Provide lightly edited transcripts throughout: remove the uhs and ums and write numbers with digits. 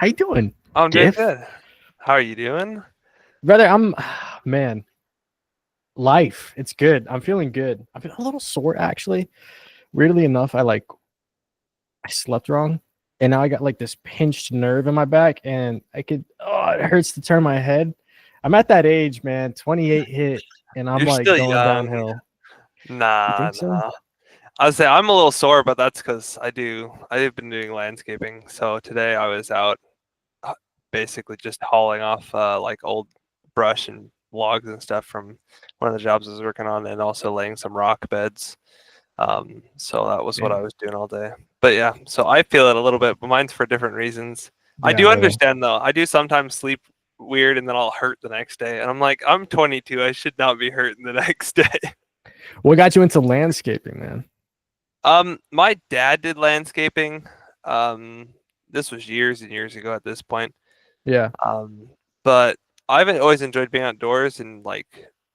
How you doing, I'm doing Giff? good. How are you doing? Brother, man, life. It's good. I'm feeling good. I've been a little sore actually. Weirdly enough, I slept wrong. And now I got like this pinched nerve in my back and it hurts to turn my head. I'm at that age, man. 28 hit and I'm You're like still going young. downhill. You Nah, think so? nah. I would say I'm a little sore, but that's because I've been doing landscaping. So today I was out uh, basically just hauling off like old brush and logs and stuff from one of the jobs I was working on, and also laying some rock beds. So that was what I Damn. was doing all day. But yeah, so I feel it a little bit, but mine's for different reasons. I Yeah, do brother. understand though. I do sometimes sleep weird and then I'll hurt the next day. And I'm like, I'm 22. I should not be hurting the next day. What got you into landscaping, man? My dad did landscaping. Um, this was years and years ago at this point. Yeah. Um, but I've always enjoyed being outdoors and like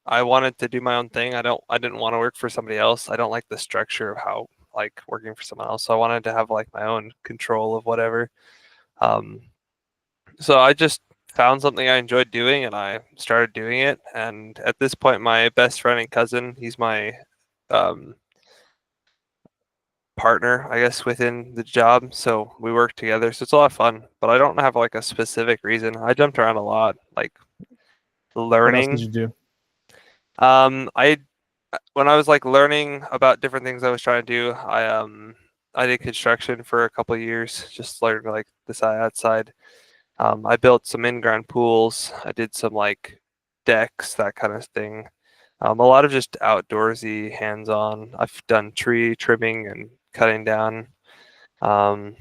I wanted to do my own thing. I didn't want to work for somebody else. I don't like the structure of how like working for someone else. So I wanted to have like my own control of whatever. Um, so I just found something I enjoyed doing and I started doing it. And at this point, my best friend and cousin, he's my um, partner, I guess, within the job. So we work together. So it's a lot of fun, but I don't have like a specific reason. I jumped around a lot, like What else did learning. you do? I when I was like learning about different things I was trying to do, I did construction for a couple of years, just learning like the side outside. I built some in-ground pools. I did some like decks, that kind of thing. A lot of just outdoorsy, hands-on. I've done tree trimming and cutting down. Um,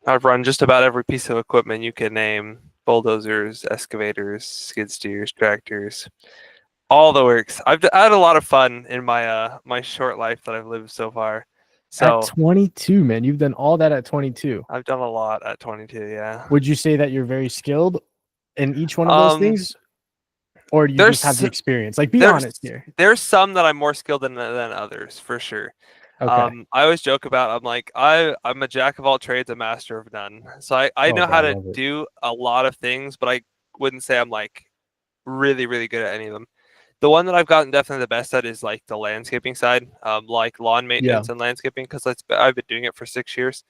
I've run just about every piece of equipment you can name: bulldozers, excavators, skid steers, tractors, all the works. I had a lot of fun in my short life that I've lived so far. At So 22, man. You've done all that at 22. I've done a lot at 22. Yeah. Would you say that you're very skilled in each one of those Um, things, or do you just have there's the experience? Like, be there's honest here. there's some that I'm more skilled in than others for sure. Okay. I always joke about I'm like I'm a jack of all trades, a master of none. So I Oh, know bro, how I to love it. do a lot of things, but I wouldn't say I'm like really good at any of them. The one that I've gotten definitely the best at is like the landscaping side, like lawn Yeah. maintenance and landscaping, because I've been doing it for 6 years.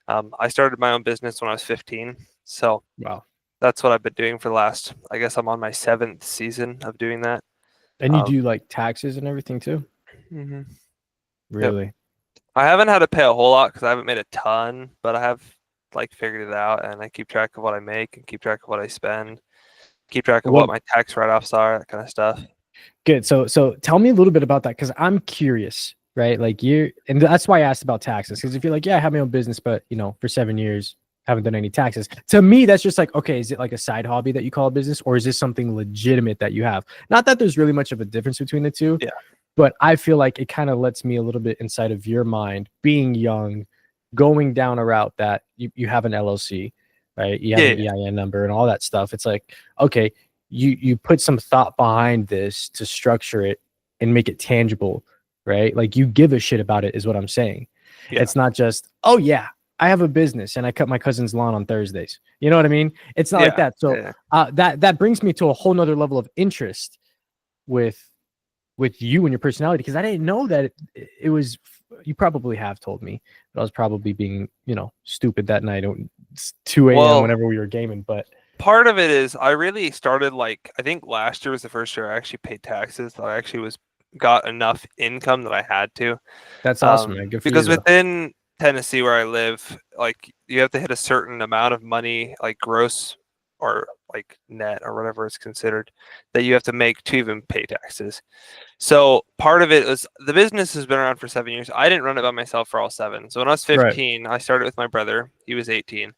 I started my own business when I was 15, so Wow. that's what I've been doing for the last. I guess I'm on my 7th season of doing that. And you Um, do like taxes and everything too? mhm. Yep. Really? I haven't had to pay a whole lot because I haven't made a ton, but I have like figured it out, and I keep track of what I make and keep track of what I spend, keep track of what What my tax write-offs are, that kind of stuff. good. So tell me a little bit about that because I'm curious, right? Like and that's why I asked about taxes. Because if you're like, yeah, I have my own business, but for 7 years, haven't done any taxes. To me, that's just like, okay, is it like a side hobby that you call a business, or is this something legitimate that you have? Not that there's really much of a difference between the two, Yeah. but I feel like it kind of lets me a little bit inside of your mind, being young, going down a route that you have an LLC, right? You have Yeah. an EIN number and all that stuff. It's like, okay, you put some thought behind this to structure it and make it tangible, right? Like you give a shit about it is what I'm saying. Yeah. It's not just, oh yeah, I have a business and I cut my cousin's lawn on Thursdays. You know what I mean? It's not like Yeah. that. So Yeah. that brings me to a whole nother level of interest with you and your personality because I didn't know that it was. You probably have told me that I was probably being stupid that night. It's 2 a.m. Well, whenever we were gaming, but part of it is I really started like I think last year was the first year I actually paid taxes. That I actually was got enough income that I had to. that's awesome, man. Good for you Because though. within Tennessee where I live, like you have to hit a certain amount of money, like gross or like net or whatever it's considered, that you have to make to even pay taxes. So part of it was the business has been around for 7 years. I didn't run it by myself for all 7. So when I was Right. 15, I started with my brother. He was 18.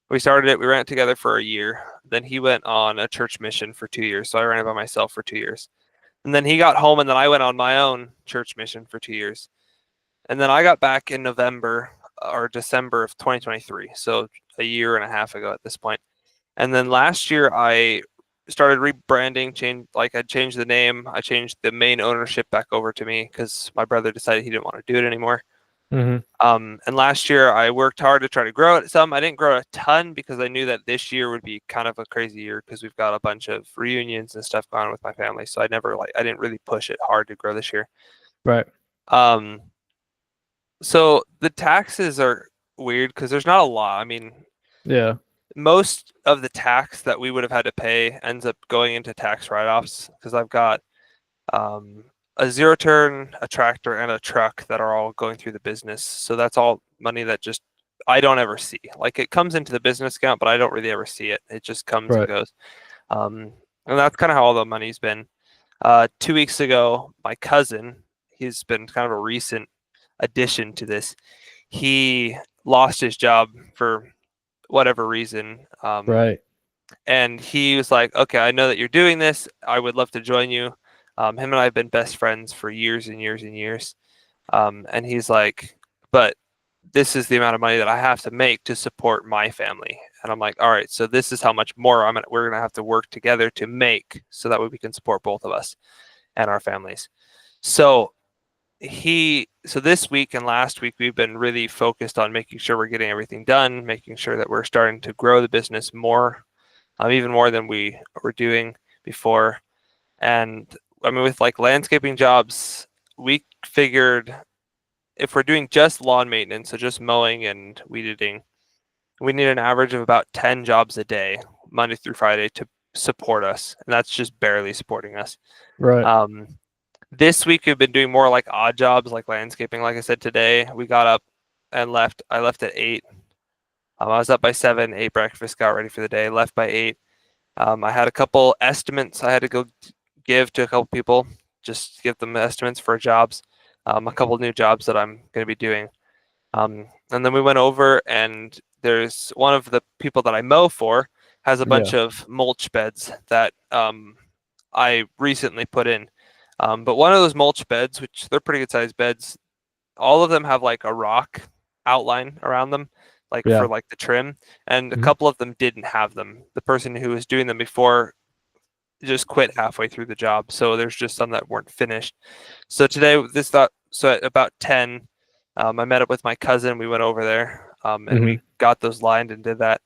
We started it. We ran it together for a year. Then he went on a church mission for 2 years. So I ran it by myself for 2 years. And then he got home, and then I went on my own church mission for 2 years. And then I got back in November or December of 2023. So a year and a half ago at this point. And then last year I started rebranding, I changed the name. I changed the main ownership back over to me because my brother decided he didn't want to do it anymore. Mhm. And last year I worked hard to try to grow it some. I didn't grow a ton because I knew that this year would be kind of a crazy year because we've got a bunch of reunions and stuff going on with my family. So I didn't really push it hard to grow this year. Right. Um, so the taxes are weird because there's not a lot. I mean, Yeah. most of the tax that we would have had to pay ends up going into tax write-offs because I've got a zero turn, a tractor, and a truck that are all going through the business. So that's all money that just I don't ever see. Like it comes into the business account, but I don't really ever see it. It just comes and Right. goes. And that's kind of how all the money's been. 2 weeks ago, my cousin, he's been kind of a recent addition to this. He lost his job for whatever reason. Right. And he was like, okay, I know that you're doing this. I would love to join you. Him and I have been best friends for years and years and years. And he's like, but this is the amount of money that I have to make to support my family. And I'm like, all right, so this is how much more we're going to have to work together to make so that way we can support both of us and our families. So this week and last week, we've been really focused on making sure we're getting everything done, making sure that we're starting to grow the business more, even more than we were doing before. And I mean, with like landscaping jobs, we figured if we're doing just lawn maintenance, so just mowing and weed eating, we need an average of about 10 jobs a day, Monday through Friday, to support us. And that's just barely supporting us. Right. This week, we've been doing more like odd jobs, like landscaping. Like I said, today we got up and left. I left at 8. I was up by 7, ate breakfast, got ready for the day, left by 8. I had a couple estimates I had to go give to a couple people, just give them estimates for jobs, a couple new jobs that I'm going to be doing. And then we went over, and there's one of the people that I mow for has a bunch of mulch beds that I recently put in. But one of those mulch beds, which they're pretty good sized beds, all of them have like a rock outline around them, like Yeah. for like the trim, and a Mhm. couple of them didn't have them. The person who was doing them before just quit halfway through the job, so there's just some that weren't finished. So today, so at about 10, I met up with my cousin. We went over there, and we Mhm. got those lined and did that.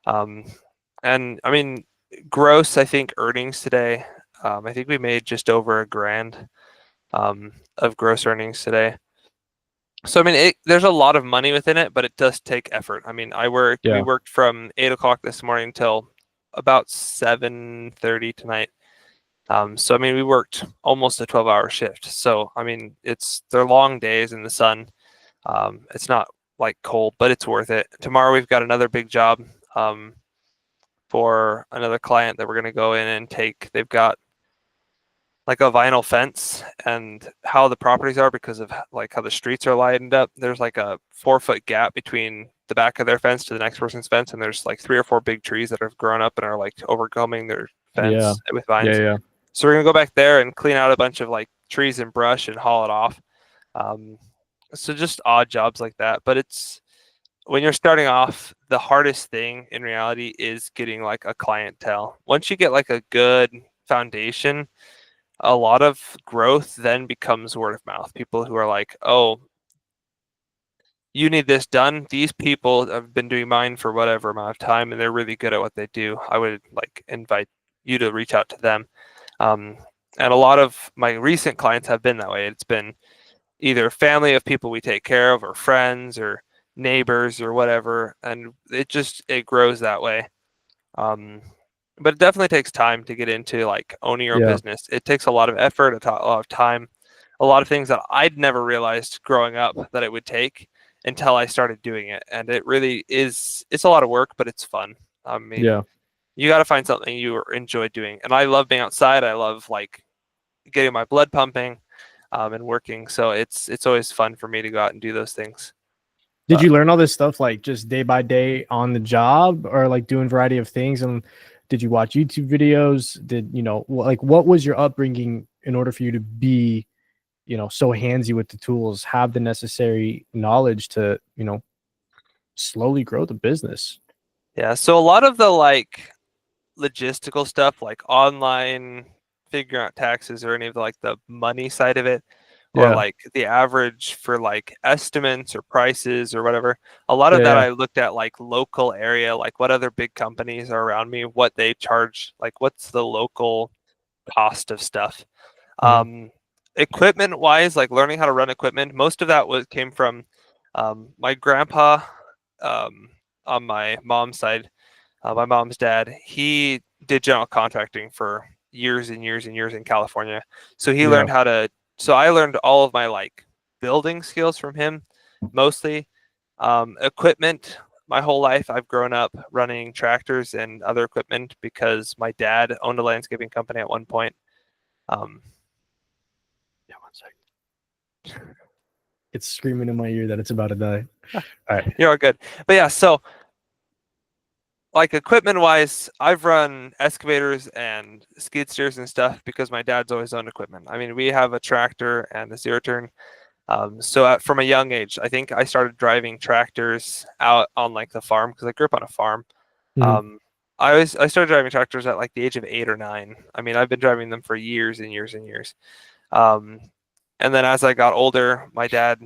And I mean, gross, I think earnings today. I think we made just over $1,000 of gross earnings today. So I mean, there's a lot of money within it, but it does take effort. I mean, we Yeah. worked from 8 o'clock this morning till about 7:30 tonight. So I mean, we worked almost a 12-hour shift. So I mean, they're long days in the sun. It's not like cold, but it's worth it. Tomorrow we've got another big job for another client that we're going to go in and take. They've got like a vinyl fence, and how the properties are because of like how the streets are lined up. There's like a 4-foot gap between the back of their fence to the next person's fence, and there's like 3 or 4 big trees that have grown up and are like overcoming their Yeah. fence with Yeah. vines. Yeah. So we're gonna go back there and clean out a bunch of like trees and brush and haul it off. Um, so just odd jobs like that. But it's when you're starting off, the hardest thing in reality is getting like a clientele. Once you get like a good foundation, a lot of growth then becomes word of mouth. People who are like, oh, you need this done. These people have been doing mine for whatever amount of time and they're really good at what they do. I would like invite you to reach out to them. And a lot of my recent clients have been that way. It's been either family of people we take care of or friends or neighbors or whatever. And it grows that way. But it definitely takes time to get into like owning your own Yeah. business. It takes a lot of effort, a lot of time, a lot of things that I'd never realized growing up that it would take until I started doing it. And it really is, it's a lot of work, but it's fun. I mean, Yeah. you got to find something you enjoy doing. And I love being outside. I love like getting my blood pumping and working. So it's always fun for me to go out and do those things. Did you learn all this stuff like just day by day on the job, or like doing a variety of things? And did you watch YouTube videos? Did you know like what was your upbringing in order for you to be, so handsy with the tools, have the necessary knowledge to, slowly grow the business? Yeah. So a lot of the like logistical stuff like online figuring out taxes or any of the like the money side of it or Yeah. like the average for like estimates or prices or whatever. A lot of Yeah. that Yeah. I looked at like local area, like what other big companies are around me, what they charge, like what's the local cost of stuff. Mhm. Equipment wise, like learning how to run equipment, most of that came from my grandpa on my mom's side. My mom's dad, he did general contracting for years and years and years in California. So he Yeah. learned how to, so I learned all of my like building skills from him mostly. Equipment, my whole life, I've grown up running tractors and other equipment because my dad owned a landscaping company at one point. Um, Yeah. 1 second. It's screaming in my ear that it's about to die. All right. you're all good. But yeah, so like equipment wise, I've run excavators and skid steers and stuff because my dad's always owned equipment. I mean, we have a tractor and a zero turn. From a young age, I think I started driving tractors out on like the farm because I grew up on a farm. Mhm. I started driving tractors at like the age of 8 or 9. I mean, I've been driving them for years and years and years. Um, and then as I got older, my dad,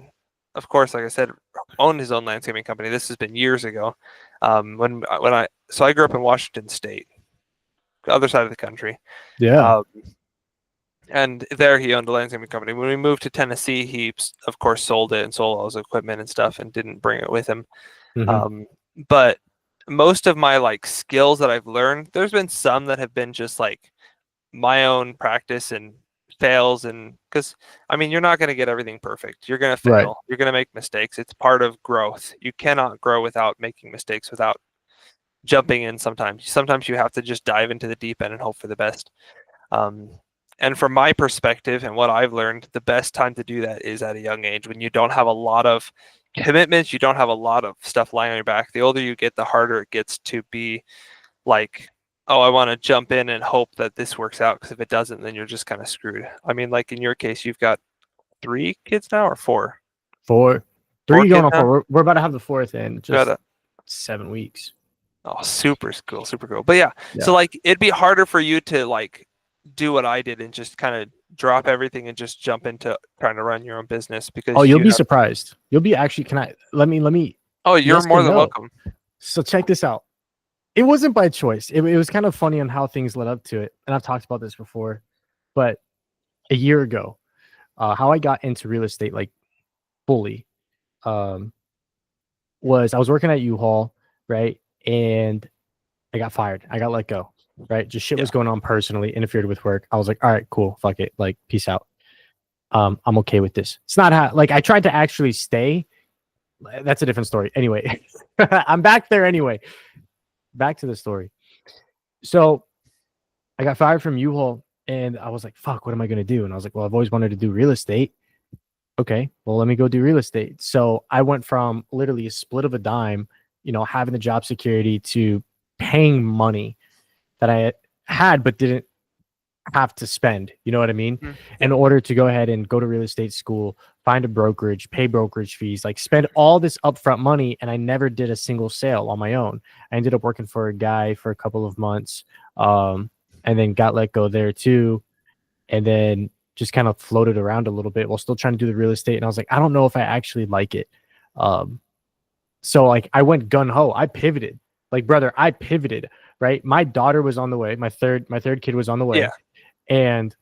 of course, like I said, owned his own landscaping company. This has been years ago. So I grew up in Washington State, the other side of the country. Yeah. Um, and there he owned a landscaping company. When we moved to Tennessee, he of course sold it and sold all his equipment and stuff and didn't bring it with him. Mhm. But most of my like skills that I've learned, there's been some that have been just like my own practice and fails, and because I mean you're not going to get everything perfect. You're going to Right. fail. You're going to make mistakes. It's part of growth. You cannot grow without making mistakes, without jumping in. Sometimes you have to just dive into the deep end and hope for the best. Um, and from my perspective and what I've learned, the best time to do that is at a young age when you don't have a lot of commitments, you don't have a lot of stuff lying on your back. The older you get, the harder it gets to be like, oh, I want to jump in and hope that this works out, because if it doesn't, then you're just kind of screwed. I mean, like in your case, you've got 3 kids now or 4? 4. Four 3 going kids on now? 4. We're about to have the 4th in Got just it. 7 weeks. Oh, super cool, super cool. But yeah, Yeah. so like it'd be harder for you to like do what I did and just kind of drop everything and just jump into trying to run your own business Oh, because you'll you be have. surprised. You'll be actually. Can I? Let me. Oh, you're Yes more and than no. welcome. So check this out. It wasn't by choice. It was kind of funny on how things led up to it, and I've talked about this before. But a year ago, how I got into real estate like fully, was I was working at U-Haul, right? And I got fired. I got let go, right? Just shit Yeah. was going on personally, interfered with work. I was like, all right, cool, fuck it, like peace out. I'm okay with this. It's not how like I tried to actually stay. That's a different story. Anyway, I'm back there anyway. Back to the story. So I got fired from U-Haul and I was like, fuck, what am I gonna do? And I was like, well, I've always wanted to do real estate. Okay, well, let me go do real estate. So I went from literally a split of a dime, having the job security, to paying money that I had but didn't have to spend, you know what I mean? Yeah. In order to go ahead and go to real estate school, find a brokerage, pay brokerage fees, like spend all this upfront money. And I never did a single sale on my own. I ended up working for a guy for a couple of months, and then got let go there too. And then just kind of floated around a little bit while still trying to do the real estate. And I was like, I don't know if I actually like it. So like I went gun ho. I pivoted. Like, brother, I pivoted, right? My daughter was on the way. My third kid was on the way. Yeah. And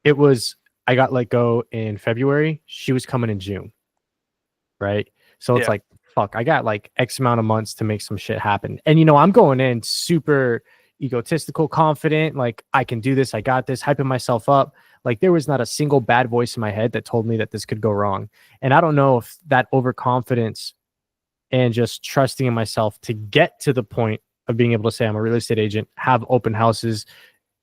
I got let go in February. She was coming in June. Right. So it's Yeah. like, fuck, I got like X amount of months to make some shit happen. And, I'm going in super egotistical, confident, like I can do this. I got this, hyping myself up. Like there was not a single bad voice in my head that told me that this could go wrong. And I don't know if that overconfidence and just trusting in myself to get to the point of being able to say I'm a real estate agent, have open houses,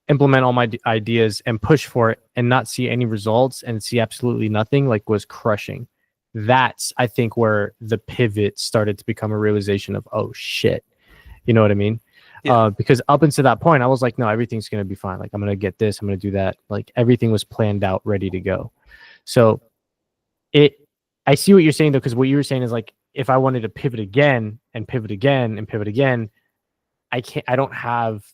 implement all my ideas and push for it and not see any results and see absolutely nothing, like was crushing. That's, I think, where the pivot started to become a realization of, oh shit. You know what I mean? Yeah. Because up until that point, I was like, no, everything's going to be fine. Like I'm going to get this, I'm going to do that. Like everything was planned out, ready to go. So I see what you're saying though, because what you were saying is like, if I wanted to pivot again and pivot again and pivot again, I don't have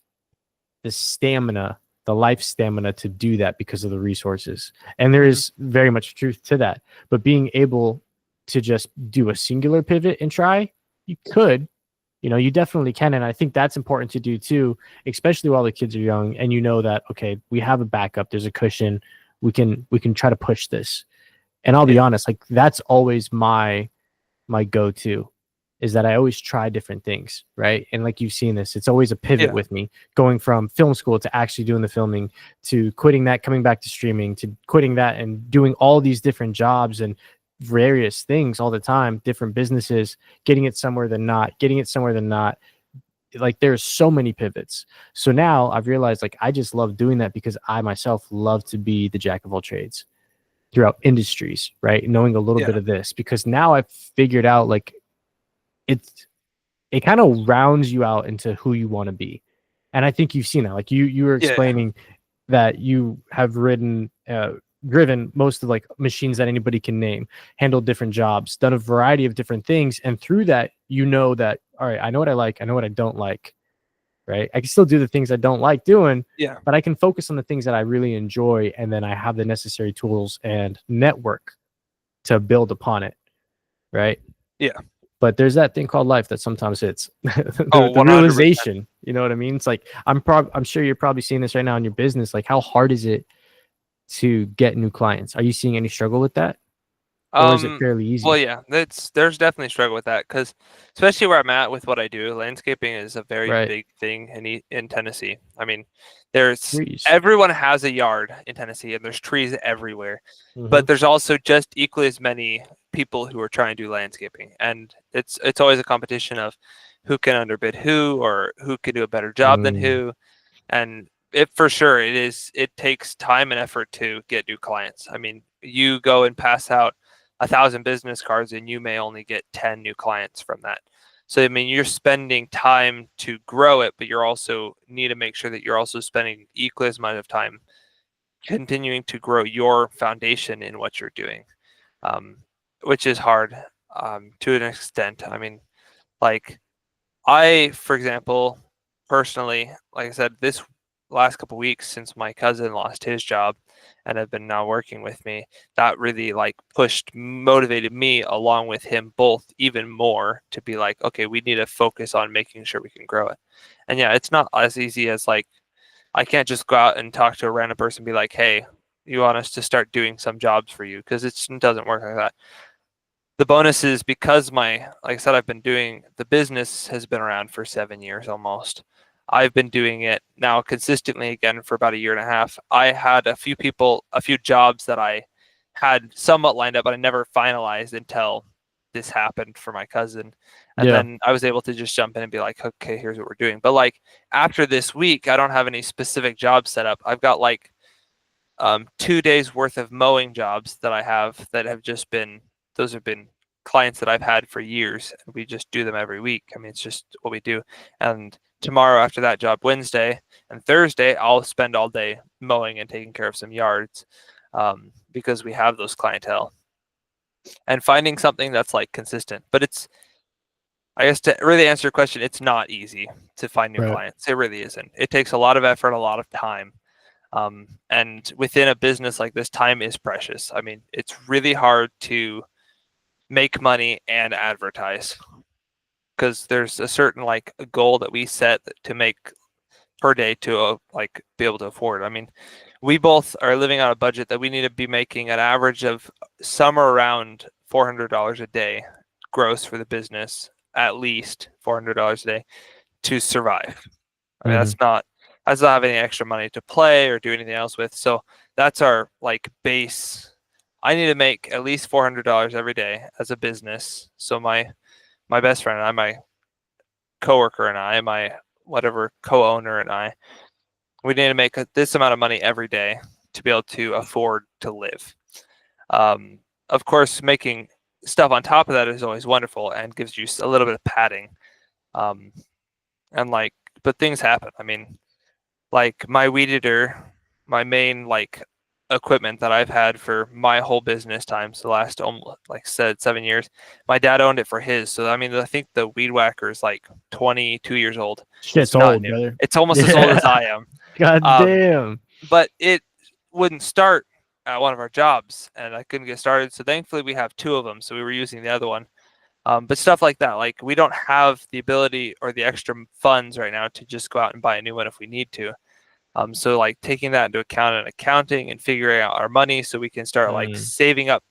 the stamina the life stamina to do that because of the resources. And there is very much truth to that. But being able to just do a singular pivot and try, you could, you definitely can. And I think that's important to do too, especially while the kids are young and you know that, okay, we have a backup, there's a cushion, we can try to push this. And I'll be honest, like that's always my go-to, is that I always try different things, right? And like you've seen this, it's always a pivot with me, going from film school to actually doing the filming, to quitting that, coming back to streaming, to quitting that and doing all these different jobs and various things all the time, different businesses, getting it somewhere than not, getting it somewhere than not. Like there's so many pivots. So now I've realized like I just love doing that because I myself love to be the jack of all trades throughout industries, right? Knowing a little bit of this, because now I've figured out like it kind of rounds you out into who you want to be. And I think you've seen that. Like you were explaining that you have driven most of like machines that anybody can name, handled different jobs, done a variety of different things. And through that, you know that, all right, I know what I like, I know what I don't like, right? I can still do the things I don't like doing, but I can focus on the things that I really enjoy. And then I have the necessary tools and network to build upon it, right? Yeah. But there's that thing called life that sometimes hits the realization. You know what I mean? It's like I'm sure you're probably seeing this right now in your business. Like, how hard is it to get new clients? Are you seeing any struggle with that, or is it fairly easy? Well, yeah, there's definitely struggle with that, because especially where I'm at with what I do, landscaping is a very big thing in Tennessee. I mean, everyone has a yard in Tennessee, and there's trees everywhere, but there's also just equally as many people who are trying to do landscaping, and it's always a competition of who can underbid who, or who can do a better job than who. And it takes time and effort to get new clients. I mean, you go and pass out 1,000 business cards and you may only get 10 new clients from that. So I mean, you're spending time to grow it, but you're also need to make sure that you're also spending equally as much of time continuing to grow your foundation in what you're doing, which is hard to an extent. I mean, like for example, personally, like I said, this last couple of weeks since my cousin lost his job and have been now working with me, that really like motivated me along with him both even more to be like, okay, we need to focus on making sure we can grow it. And yeah, it's not as easy as like, I can't just go out and talk to a random person and be like, hey, you want us to start doing some jobs for you? Because it doesn't work like that. The bonus is, because like I said, I've been doing, the business has been around for 7 years almost. I've been doing it now consistently again for about 1.5 years. I had a few jobs that I had somewhat lined up, but I never finalized until this happened for my cousin. And then I was able to just jump in and be like, okay, here's what we're doing. But like after this week, I don't have any specific jobs set up. I've got like 2 days worth of mowing jobs that I have that have just been, those have been clients that I've had for years. And we just do them every week. I mean, it's just what we do. And tomorrow after that job, Wednesday and Thursday, I'll spend all day mowing and taking care of some yards, because we have those clientele, and finding something that's like consistent. But it's, I guess to really answer your question, it's not easy to find new clients. It really isn't. It takes a lot of effort, a lot of time. And within a business like this, time is precious. I mean, it's really hard to make money and advertise, because there's a certain like a goal that we set to make per day to like be able to afford. I mean, we both are living on a budget that we need to be making an average of somewhere around $400 a day gross for the business, at least $400 a day to survive. I mean, that's not having any extra money to play or do anything else with. So that's our like base. I need to make at least $400 every day as a business. So my best friend and I, my coworker and I, my whatever co-owner and I, we need to make this amount of money every day to be able to afford to live. Of course, making stuff on top of that is always wonderful and gives you a little bit of padding. And like, but things happen. I mean, like my weed eater, my main like equipment that I've had for my whole business time, so the last like said 7 years, my dad owned it for his. So I mean, I think the weed whacker is like 22 years old. Shit's not old, new. brother. It's almost as old as I am. God Um, damn. but it wouldn't start at one of our jobs, and I couldn't get started. So thankfully we have two of them, so we were using the other one. But stuff like that, like we don't have the ability or the extra funds right now to just go out and buy a new one if we need to. So like taking that into account in accounting and figuring out our money so we can start like saving up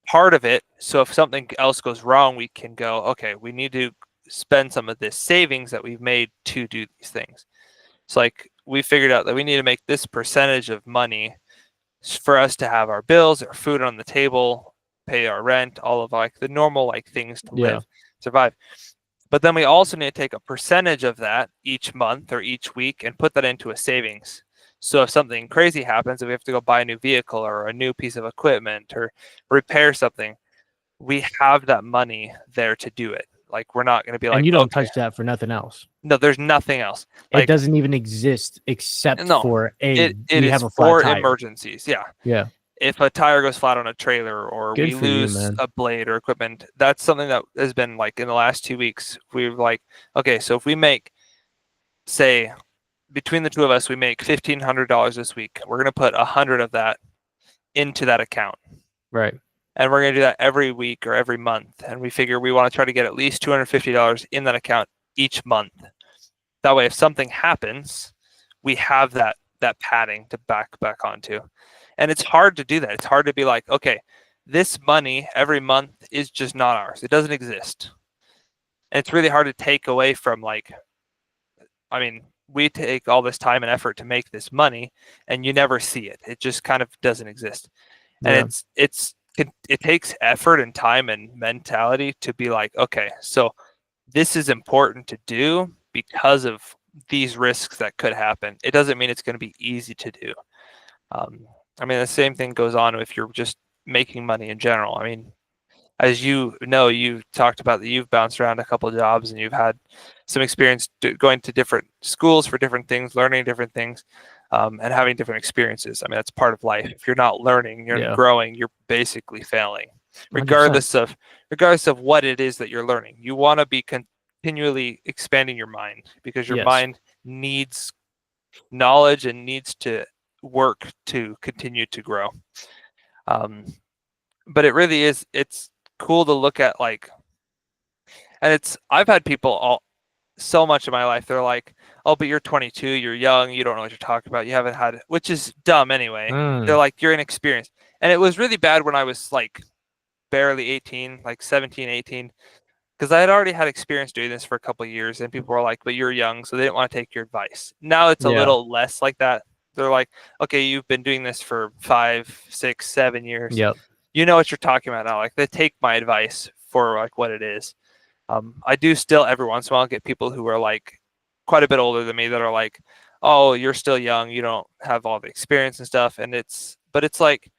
part of it. So if something else goes wrong, we can go, okay, we need to spend some of this savings that we've made to do these things. So like we figured out that we need to make this percentage of money for us to have our bills, our food on the table, pay our rent, all of like the normal like things to live, survive. But then we also need to take a percentage of that each month or each week and put that into a savings. So if something crazy happens, if we have to go buy a new vehicle or a new piece of equipment or repair something, we have that money there to do it. Like we're not going to be like, And you don't okay, touch that for nothing else. no, there's nothing else. It Like doesn't even exist except no, for it we is have a flat for tire. emergencies. Yeah. Yeah. If a tire goes flat on a trailer or Good we for you, lose man. a blade or equipment, that's something that has been like in the last 2 weeks. We're like, okay, so if we make, say, between the two of us, we make $1,500 this week, we're going to put 100 of that into that account. Right. And we're going to do that every week or every month. And we figure we want to try to get at least $250 in that account each month. That way, if something happens, we have that padding to back onto. And it's hard to do that. It's hard to be like, okay, this money every month is just not ours. It doesn't exist. And it's really hard to take away from like, I mean, we take all this time and effort to make this money and you never see it. It just kind of doesn't exist. And it takes effort and time and mentality to be like, okay, so this is important to do because of these risks that could happen. It doesn't mean it's going to be easy to do. I mean, the same thing goes on if you're just making money in general. I mean, as you know, you talked about that you've bounced around a couple of jobs and you've had some experience going to different schools for different things, learning different things, and having different experiences. I mean, that's part of life. If you're not learning, you're not growing, you're basically failing, 100%. regardless of what it is that you're learning. You want to be continually expanding your mind because your mind needs knowledge and needs to work to continue to grow. But it really is, it's cool to look at like, and I've had people so much of my life, they're like, oh, but you're 22, you're young, you don't know what you're talking about, you haven't had it, which is dumb anyway. They're like, you're inexperienced. And it was really bad when I was like barely 18, like 17, 18, because I had already had experience doing this for a couple of years and people were like, but you're young, so they didn't want to take your advice. Now it's a little less like that. They're like, okay, you've been doing this for 5, 6, 7 years. You know what you're talking about now. Like they take my advice for like what it is. I do still every once in a while get people who are like quite a bit older than me that are like, oh, you're still young, you don't have all the experience and stuff. And it's like,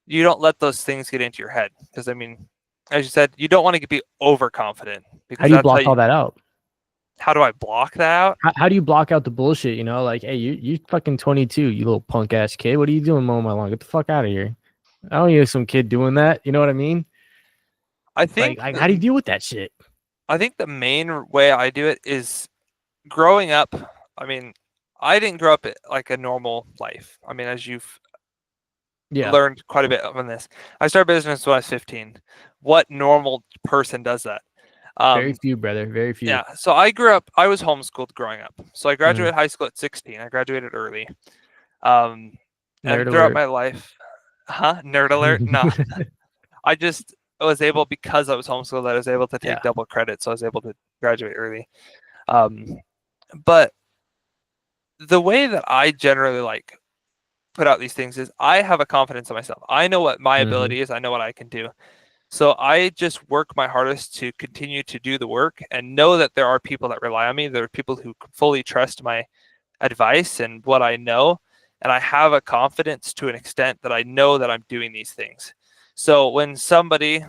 you don't let those things get into your head. Because I mean, as you said, you don't want to be overconfident. How do you block all that out? How do I block that out? How do you block out the bullshit? You know, like, hey, you fucking 22, you little punk ass kid. What are you doing mowing my lawn? Get the fuck out of here. I don't need some kid doing that. You know what I mean? I think like how do you deal with that shit? I think the main way I do it is growing up. I mean, I didn't grow up like a normal life. I mean, as you've learned quite a bit on this. I started business when I was 15. What normal person does that? Very few, brother. Very few. Yeah. So I was homeschooled growing up. So I graduated high school at 16. I graduated early. And throughout my life, nerd alert? No. I was able, because I was homeschooled, I was able to take double credit. So I was able to graduate early. But the way that I generally like put out these things is I have a confidence in myself. I know what my ability is. I know what I can do. So I just work my hardest to continue to do the work and know that there are people that rely on me. There are people who fully trust my advice and what I know. And I have a confidence to an extent that I know that I'm doing these things. So when somebody,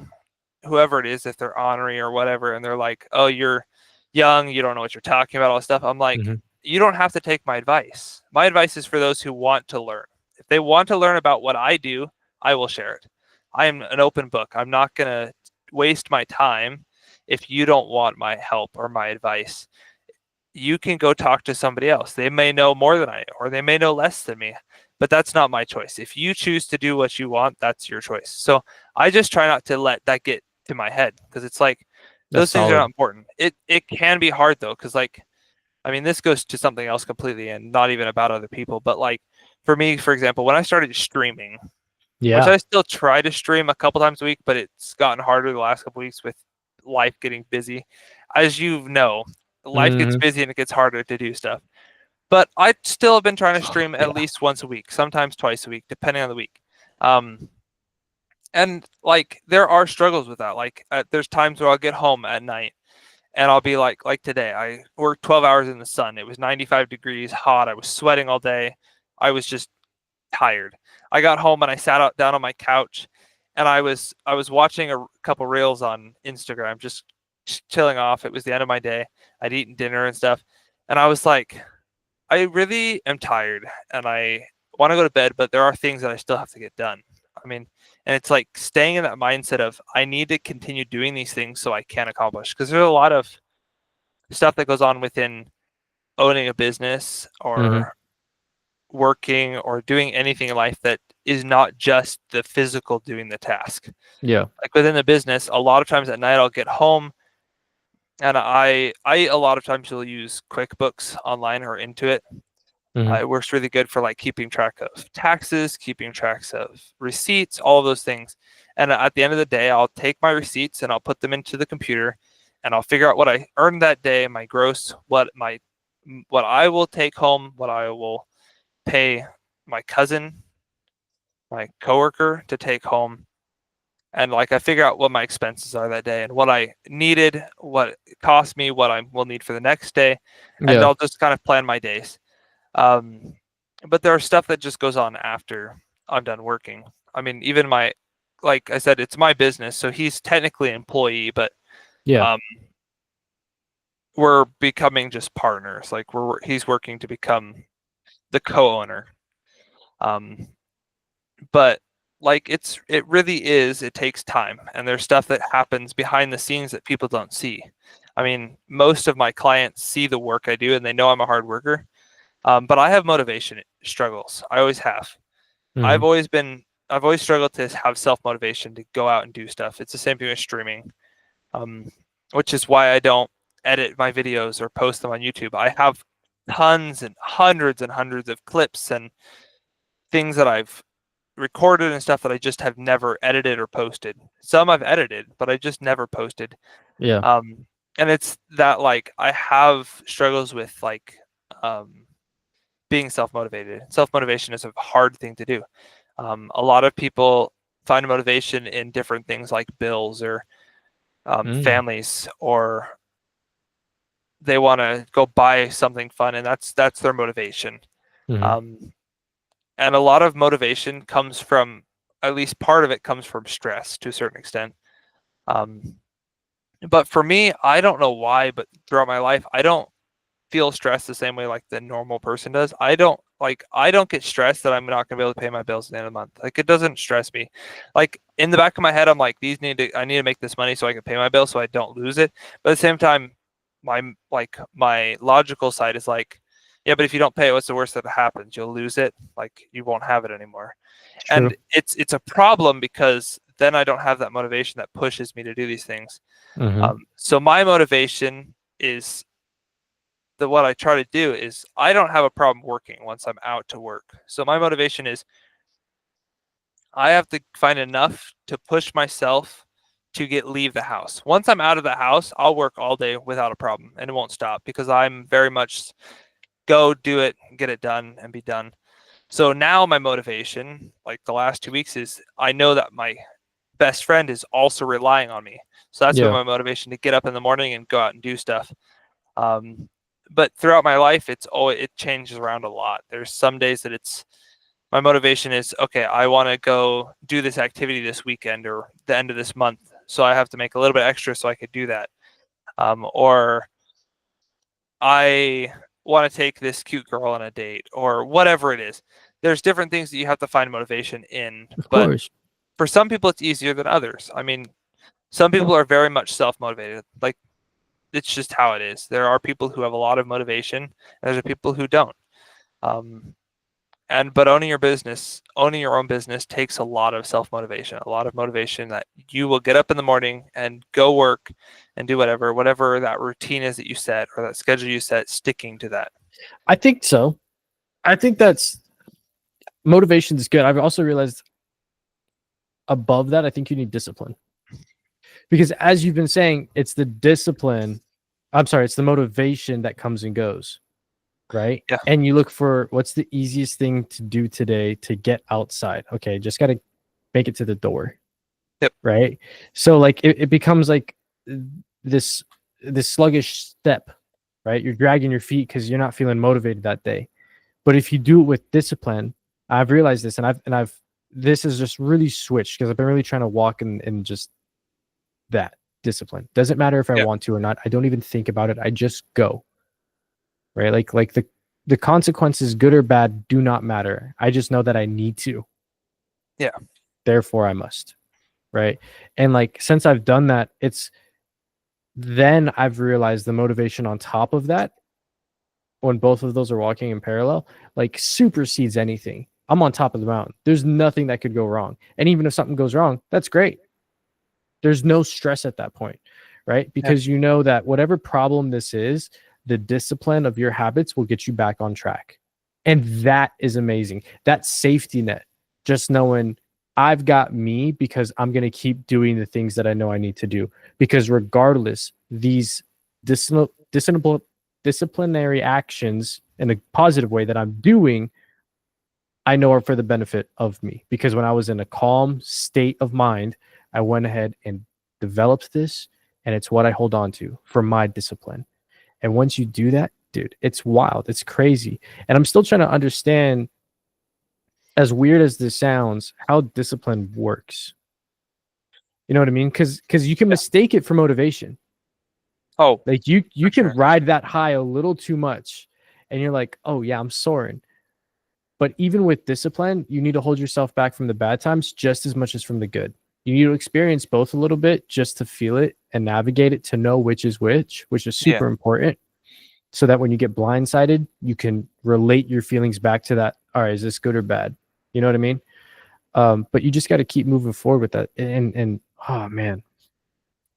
whoever it is, if they're ornery or whatever, and they're like, oh, you're young, you don't know what you're talking about, all this stuff, I'm like, you don't have to take my advice. My advice is for those who want to learn. If they want to learn about what I do, I will share it. I am an open book. I'm not going to waste my time if you don't want my help or my advice. you can go talk to somebody else. They may know more than I do, or they may know less than me, but that's not my choice. If you choose to do what you want, that's your choice. So I just try not to let that get to my head, because it's like That's those things are solid. not important. It can be hard though, because like, I mean, this goes to something else completely and not even about other people, but like for me, for example, when I started streaming, which Yeah. I still try to stream a couple times a week, but it's gotten harder the last couple weeks with life getting busy. As you know, life gets Hmm. busy and it gets harder to do stuff. But I still have been trying to stream at Yeah. least once a week, sometimes twice a week, depending on the week. And like there are struggles with that. Like there's times where I'll get home at night and I'll be like today, I worked 12 hours in the sun. It was 95 degrees, hot. I was sweating all day. I was just tired. I got home and I sat out down on my couch and I was watching a couple reels on Instagram, just chilling off. It was the end of my day. I'd eaten dinner and stuff. And I was like, I really am tired and I want to go to bed, but there are things that I still have to get done. I mean, and it's like staying in that mindset of I need to continue doing these things so I can accomplish, because there's a lot of stuff that goes on within owning a business Hmm. or working or doing anything in life that is not just the physical doing the task. Yeah. Like within the business, a lot of times at night I'll get home and I a lot of times will use QuickBooks Online or Intuit. Hmm. It works really good for like keeping track of taxes, keeping tracks of receipts, all of those things. And at the end of the day, I'll take my receipts and I'll put them into the computer and I'll figure out what I earned that day, my gross, what I will take home, what I will pay my cousin, my coworker to take home. And like I figure out what my expenses are that day and what I needed, what it cost me, what I will need for the next day. And Yeah. I'll just kind of plan my days. Um, but there are stuff that just goes on after I'm done working. I mean, even like I said, it's my business, so he's technically an employee, but Yeah. um, we're becoming just partners. Like he's working to become the co-owner. Um, but like it really is. It takes time, and there's stuff that happens behind the scenes that people don't see. I mean, most of my clients see the work I do, and they know I'm a hard worker. But I have motivation struggles. I always have. Hmm. I've always struggled to have self-motivation to go out and do stuff. It's the same thing with streaming, um, which is why I don't edit my videos or post them on YouTube. I have tons and hundreds of clips and things that I've recorded and stuff that I just have never edited or posted. Some I've edited, but I just never posted. Yeah. And it's that like I have struggles with like being self-motivated. Self-motivation is a hard thing to do. A lot of people find motivation in different things like bills or Mm. families, or they want to go buy something fun, and that's their motivation. Hmm. Um, and a lot of motivation comes from, at least part of it comes from stress to a certain extent. Um, but for me, I don't know why, but throughout my life, I don't feel stressed the same way like the normal person does. I don't get stressed that I'm not gonna be able to pay my bills at the end of the month. Like it doesn't stress me. Like in the back of my head, I'm like, I need to make this money so I can pay my bills so I don't lose it. But at the same time, my logical side is like, yeah, but if you don't pay it, what's the worst that happens? You'll lose it. Like you won't have it anymore. True. And it's a problem because then I don't have that motivation that pushes me to do these things. Hmm. So my motivation is that what I try to do is I don't have a problem working once I'm out to work. So my motivation is I have to find enough to push myself to leave the house. Once I'm out of the house, I'll work all day without a problem and it won't stop because I'm very much go do it, get it done and be done. So now my motivation, like the last 2 weeks, is I know that my best friend is also relying on me. So that's been Yeah. my motivation to get up in the morning and go out and do stuff. Um, but throughout my life, it changes around a lot. There's some days that my motivation is, okay, I want to go do this activity this weekend or the end of this month. So I have to make a little bit extra so I could do that. Or I want to take this cute girl on a date or whatever it is. There's different things that you have to find motivation in, Of but course. for some people it's easier than others. I mean, some people are very much self-motivated. Like it's just how it is. There are people who have a lot of motivation, and there's people who don't. But owning your own business takes a lot of self-motivation, a lot of motivation that you will get up in the morning and go work and do whatever that routine is that you set or that schedule you set, sticking to that. I think so. I think that's motivation is good. I've also realized above that, I think you need discipline. Because as you've been saying, it's the discipline. I'm sorry, it's the motivation that comes and goes. Right? Yeah. And you look for what's the easiest thing to do today to get outside. Okay, just got to make it to the door. Yep. Right? So like it becomes like this sluggish step, right? You're dragging your feet because you're not feeling motivated that day. But if you do it with discipline, I've realized this, and I've this has just really switched because I've been really trying to walk in just that discipline. Doesn't matter if I want to or not. I don't even think about it. I just go. Right? Like the consequences, good or bad, do not matter. I just know that I need to. Yeah. Therefore I must. Right? And like since I've done that, then I've realized the motivation on top of that, when both of those are walking in parallel, like supersedes anything. I'm on top of the mountain. There's nothing that could go wrong. And even if something goes wrong, that's great. There's no stress at that point, right? Because you know that whatever problem this is, the discipline of your habits will get you back on track. And that is amazing. That safety net, just knowing I've got me because I'm going to keep doing the things that I know I need to do. Because regardless, these disciplinary actions in a positive way that I'm doing, I know are for the benefit of me. Because when I was in a calm state of mind, I went ahead and developed this, and it's what I hold on to for my discipline. And once you do that, dude, it's wild. It's crazy. And I'm still trying to understand, as weird as this sounds, how discipline works. You know what I mean? Because you can mistake it for motivation. Oh, like you can ride that high a little too much, and you're like, oh yeah, I'm soaring. But even with discipline, you need to hold yourself back from the bad times just as much as from the good. You need to experience both a little bit just to feel it and navigate it, to know which is super important. So that when you get blindsided, you can relate your feelings back to that. All right, is this good or bad? You know what I mean? But you just got to keep moving forward with that. And oh man,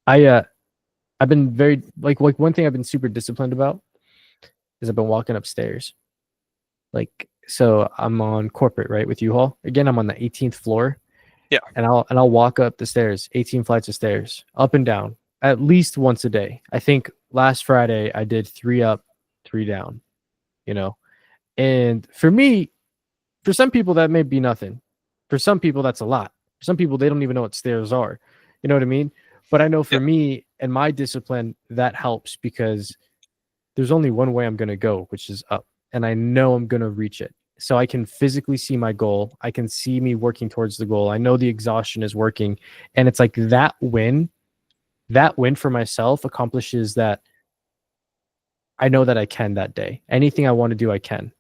I've been very like one thing I've been super disciplined about is I've been walking upstairs. Like, so I'm on corporate, right, with U-Haul. Again, I'm on the 18th floor. Yeah. And I'll walk up the stairs, 18 flights of stairs, up and down, at least once a day. I think last Friday I did 3 up, 3 down, you know. And for me, for some people that may be nothing. For some people that's a lot. For some people they don't even know what stairs are. You know what I mean? But I know for me and my discipline, that helps because there's only one way I'm going to go, which is up. And I know I'm going to reach it. So I can physically see my goal. I can see me working towards the goal. I know the exhaustion is working. And it's like that win for myself accomplishes that. I know that I can that day. Anything I want to do, I can.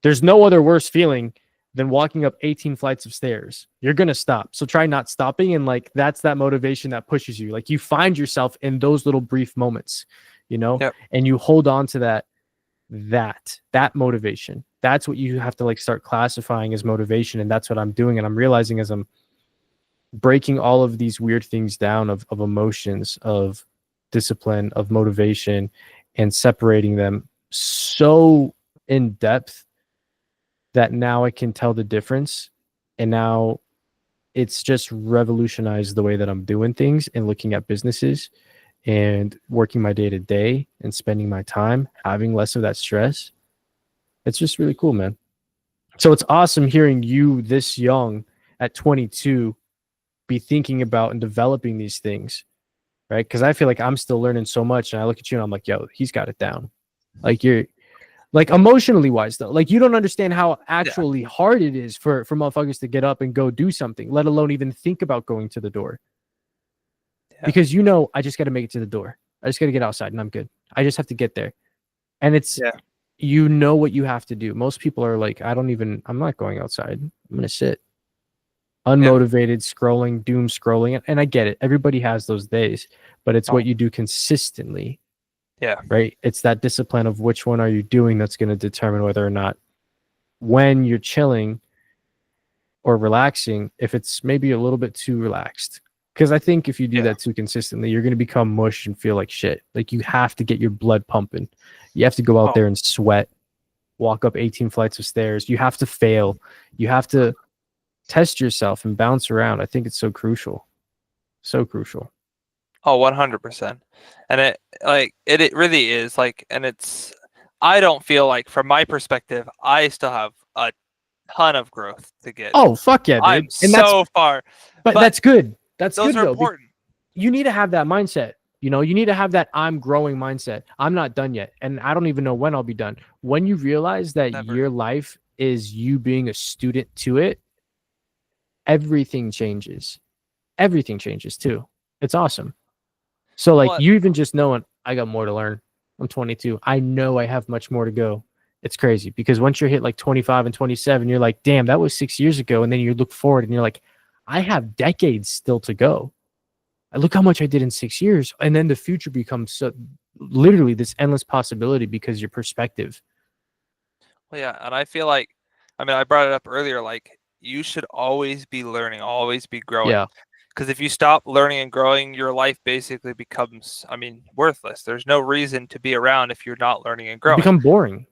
There's no other worse feeling than walking up 18 flights of stairs. You're going to stop. So try not stopping. And like, that's that motivation that pushes you. Like you find yourself in those little brief moments, you know, and you hold on to that motivation. That's what you have to like start classifying as motivation. And that's what I'm doing. And I'm realizing as I'm breaking all of these weird things down of emotions, of discipline, of motivation, and separating them so in depth that now I can tell the difference. And now it's just revolutionized the way that I'm doing things and looking at businesses and working my day to day and spending my time, having less of that stress. It's just really cool, man. So it's awesome hearing you this young at 22 be thinking about and developing these things, right? Because I feel like I'm still learning so much, and I look at you and I'm like, yo, he's got it down. Like you're like emotionally wise though, like you don't understand how actually hard it is for motherfuckers to get up and go do something, let alone even think about going to the door. Because you know, I just got to make it to the door. I just got to get outside and I'm good. I just have to get there. And it's, you know what you have to do. Most people are like, I'm not going outside. I'm going to sit. unmotivated, scrolling, doom scrolling. And I get it. Everybody has those days, but it's what you do consistently. Yeah. Right. It's that discipline of which one are you doing that's going to determine whether or not when you're chilling or relaxing, if it's maybe a little bit too relaxed. Because I think if you do that too consistently, you're going to become mush and feel like shit. Like you have to get your blood pumping. You have to go out there and sweat, walk up 18 flights of stairs. You have to fail. You have to test yourself and bounce around. I think it's so crucial. So crucial. Oh, 100%. And it really is like, and it's, I don't feel like from my perspective, I still have a ton of growth to get. Oh, fuck yeah, dude. I'm and so far. But that's good. That's those good, are though. important. You need to have that mindset. You know, you need to have that I'm growing mindset. I'm not done yet. And I don't even know when I'll be done. When you realize that your life is you being a student to it, everything changes. Everything changes too. It's awesome. So like you even just knowing I got more to learn. I'm 22. I know I have much more to go. It's crazy because once you're hit like 25 and 27, you're like, damn, that was 6 years ago. And then you look forward and you're like, I have decades still to go. Look how much I did in 6 years. And then the future becomes so literally this endless possibility because your perspective. Well, yeah. And I feel like, I mean, I brought it up earlier, like you should always be learning, always be growing. Yeah. Because if you stop learning and growing, your life basically becomes, I mean, worthless. There's no reason to be around if you're not learning and growing. You become boring.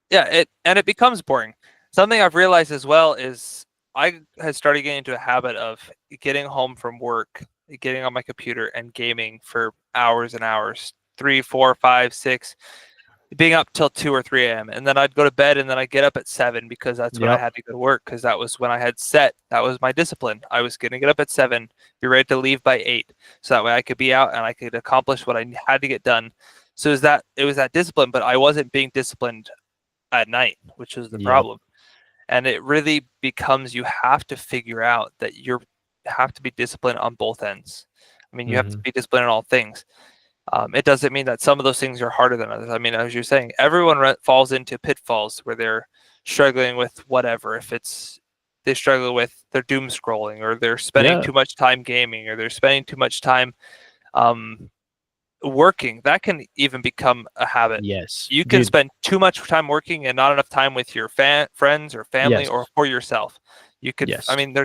Yeah, it becomes boring. Something I've realized as well is I had started getting into a habit of getting home from work, getting on my computer and gaming for hours and hours, 3, 4, 5, 6, being up till 2 or 3 a.m. And then I'd go to bed and then I'd get up at 7 because that's when I had to go to work because that was when I had set. That was my discipline. I was going to get up at 7, be ready to leave by 8. So that way I could be out and I could accomplish what I had to get done. So it was that discipline, but I wasn't being disciplined at night, which was the problem. And it really becomes you have to figure out that you have to be disciplined on both ends. I mean, you have to be disciplined in all things. It doesn't mean that some of those things are harder than others. I mean, as you're saying, everyone falls into pitfalls where they're struggling with whatever. If it's they struggle with their doom scrolling, or they're spending too much time gaming, or they're spending too much time working, that can even become a habit. Yes, you can spend too much time working and not enough time with your friends or family or for yourself. You could, I mean,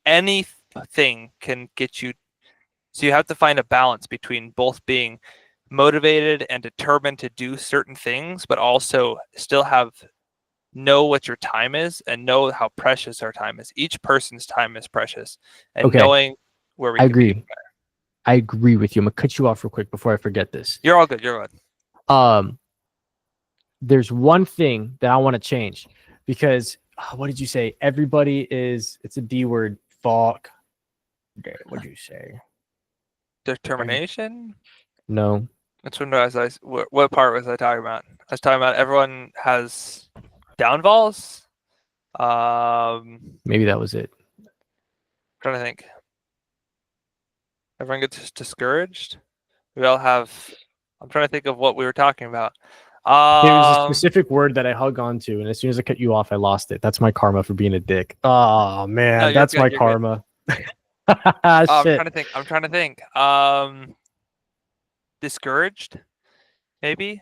anything can get you. So you have to find a balance between both being motivated and determined to do certain things, but also still know what your time is and know how precious our time is. Each person's time is precious, and knowing where we. I agree. I agree with you. I'm gonna cut you off real quick before I forget this. You're all good. You're good. There's one thing that I want to change because what did you say? Everybody is. It's a D word. Fuck. What did you say? Determination? No. Which one what part was I talking about? I was talking about everyone has downfalls. Maybe that was it. I'm trying to think. Everyone gets discouraged. We all have. I'm trying to think of what we were talking about. There was a specific word that I hug onto, and as soon as I cut you off, I lost it. That's my karma for being a dick. Oh man, no, that's my karma. I'm trying to think. Discouraged? Maybe.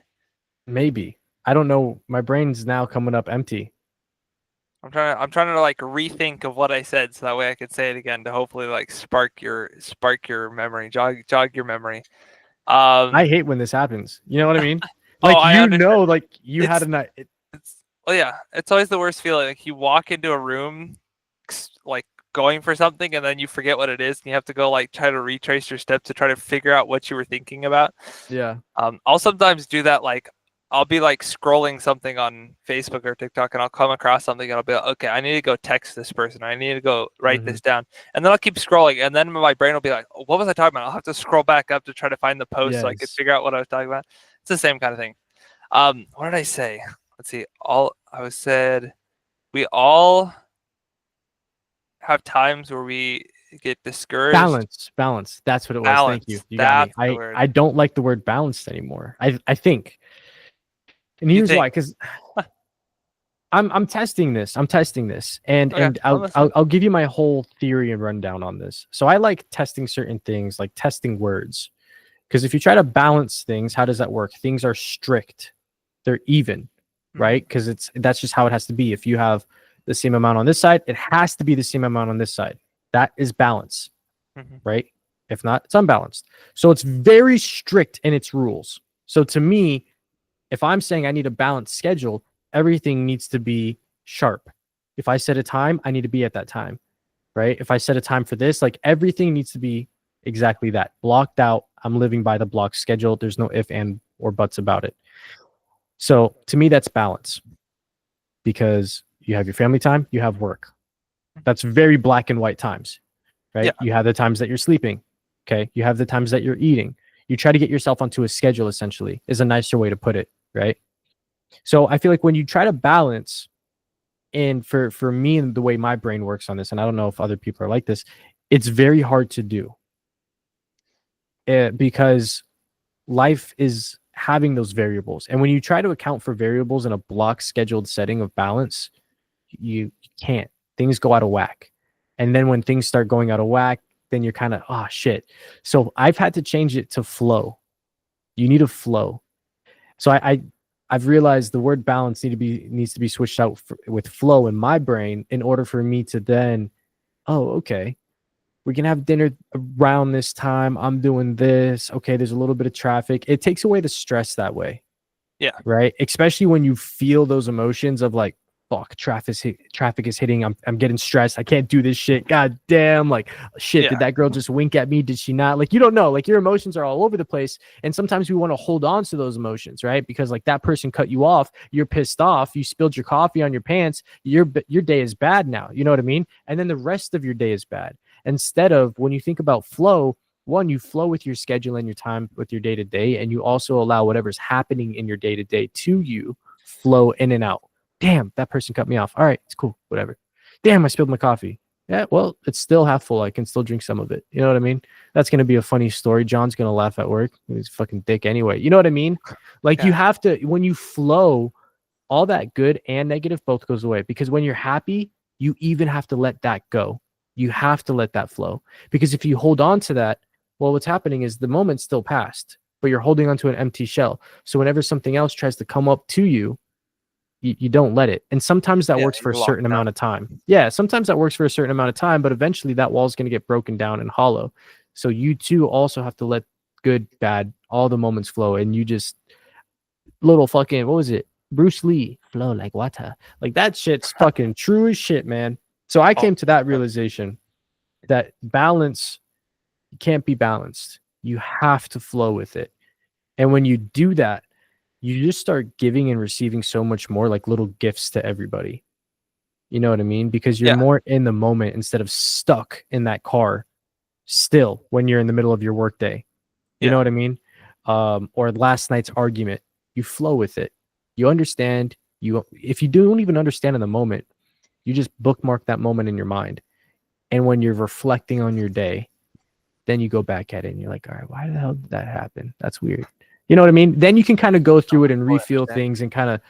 I don't know. My brain's now coming up empty. I'm trying to like rethink of what I said so that way I could say it again to hopefully like spark your memory, jog your memory. I hate when this happens. You know what I mean? Like like you had a night. It's always the worst feeling. Like you walk into a room, like going for something, and then you forget what it is, and you have to go like try to retrace your steps to try to figure out what you were thinking about. Yeah. I'll sometimes do that. Like I'll be like scrolling something on Facebook or TikTok, and I'll come across something, and I'll be like, okay, I need to go text this person. I need to go write this down, and then I'll keep scrolling, and then my brain will be like, what was I talking about? I'll have to scroll back up to try to find the post so I could figure out what I was talking about. It's the same kind of thing. What did I say? Let's see. We all have times where we get discouraged. Balance. That's what it was. Thank you. You got me. I don't like the word balanced anymore. I think. And here's why, because I'm testing this. I'm testing this, and Okay, I'm listening. I'll give you my whole theory and rundown on this. So I like testing certain things, like testing words, because if you try to balance things, how does that work? Things are strict, they're even, right? Because that's just how it has to be. If you have the same amount on this side, it has to be the same amount on this side. That is balance, Mhm. right? If not, it's unbalanced. So it's very strict in its rules. So to me, if I'm saying I need a balanced schedule, everything needs to be sharp. If I set a time, I need to be at that time, right? If I set a time for this, like everything needs to be exactly that, blocked out. I'm living by the block schedule. There's no if and or buts about it. So to me, that's balance, because you have your family time, you have work. That's very black and white times, right? Yeah. You have the times that you're sleeping. Okay. You have the times that you're eating. You try to get yourself onto a schedule, essentially, is a nicer way to put it, right? So I feel like when you try to balance, and for me and the way my brain works on this, and I don't know if other people are like this, it's very hard to do, because life is having those variables. And when you try to account for variables in a block scheduled setting of balance, you can't. Things go out of whack. And then when things start going out of whack, then you're kind of, oh shit. So I've had to change it to flow. You need a flow. So I've realized the word balance needs to be switched out with flow in my brain, in order for me to then, oh, okay, we can have dinner around this time. I'm doing this. Okay, there's a little bit of traffic. It takes away the stress that way. Yeah. Right. Especially when you feel those emotions of like, fuck, traffic is hitting. I'm getting stressed. I can't do this shit. God damn. Like, shit, Yeah. did that girl just wink at me? Did she not? Like, you don't know. Like, your emotions are all over the place. And sometimes we want to hold on to those emotions, right? Because like that person cut you off. You're pissed off. You spilled your coffee on your pants. Your day is bad now. You know what I mean? And then the rest of your day is bad. Instead of, when you think about flow, one, you flow with your schedule and your time with your day to day, and you also allow whatever's happening in your day to day to you flow in and out. Damn, that person cut me off. All right, it's cool, whatever. Damn, I spilled my coffee. Yeah, well, it's still half full. I can still drink some of it. You know what I mean? That's gonna be a funny story. John's gonna laugh at work. He's a fucking dick anyway. You know what I mean? Like, you have to, when you flow, all that good and negative both goes away. Because when you're happy, you even have to let that go. You have to let that flow. Because if you hold on to that, well, what's happening is the moment's still past, but you're holding onto an empty shell. So whenever something else tries to come up to you, you don't let it. And sometimes that works for a certain amount of time. Yeah, sometimes that works for a certain amount of time, but eventually that wall is going to get broken down and hollow. So you too also have to let good, bad, all the moments flow. And you just, little fucking, what was it? Bruce Lee, flow like water. Like, that shit's fucking true as shit, man. So I came to that realization that balance can't be balanced. You have to flow with it. And when you do that, you just start giving and receiving so much more, like little gifts to everybody. You know what I mean? Because you're more in the moment instead of stuck in that car still when you're in the middle of your workday. You know what I mean? Or last night's argument. You flow with it. You understand. If you don't even understand in the moment, you just bookmark that moment in your mind. And when you're reflecting on your day, then you go back at it and you're like, all right, why the hell did that happen? That's weird. You know what I mean? Then you can kind of go through it and refeel things and kind of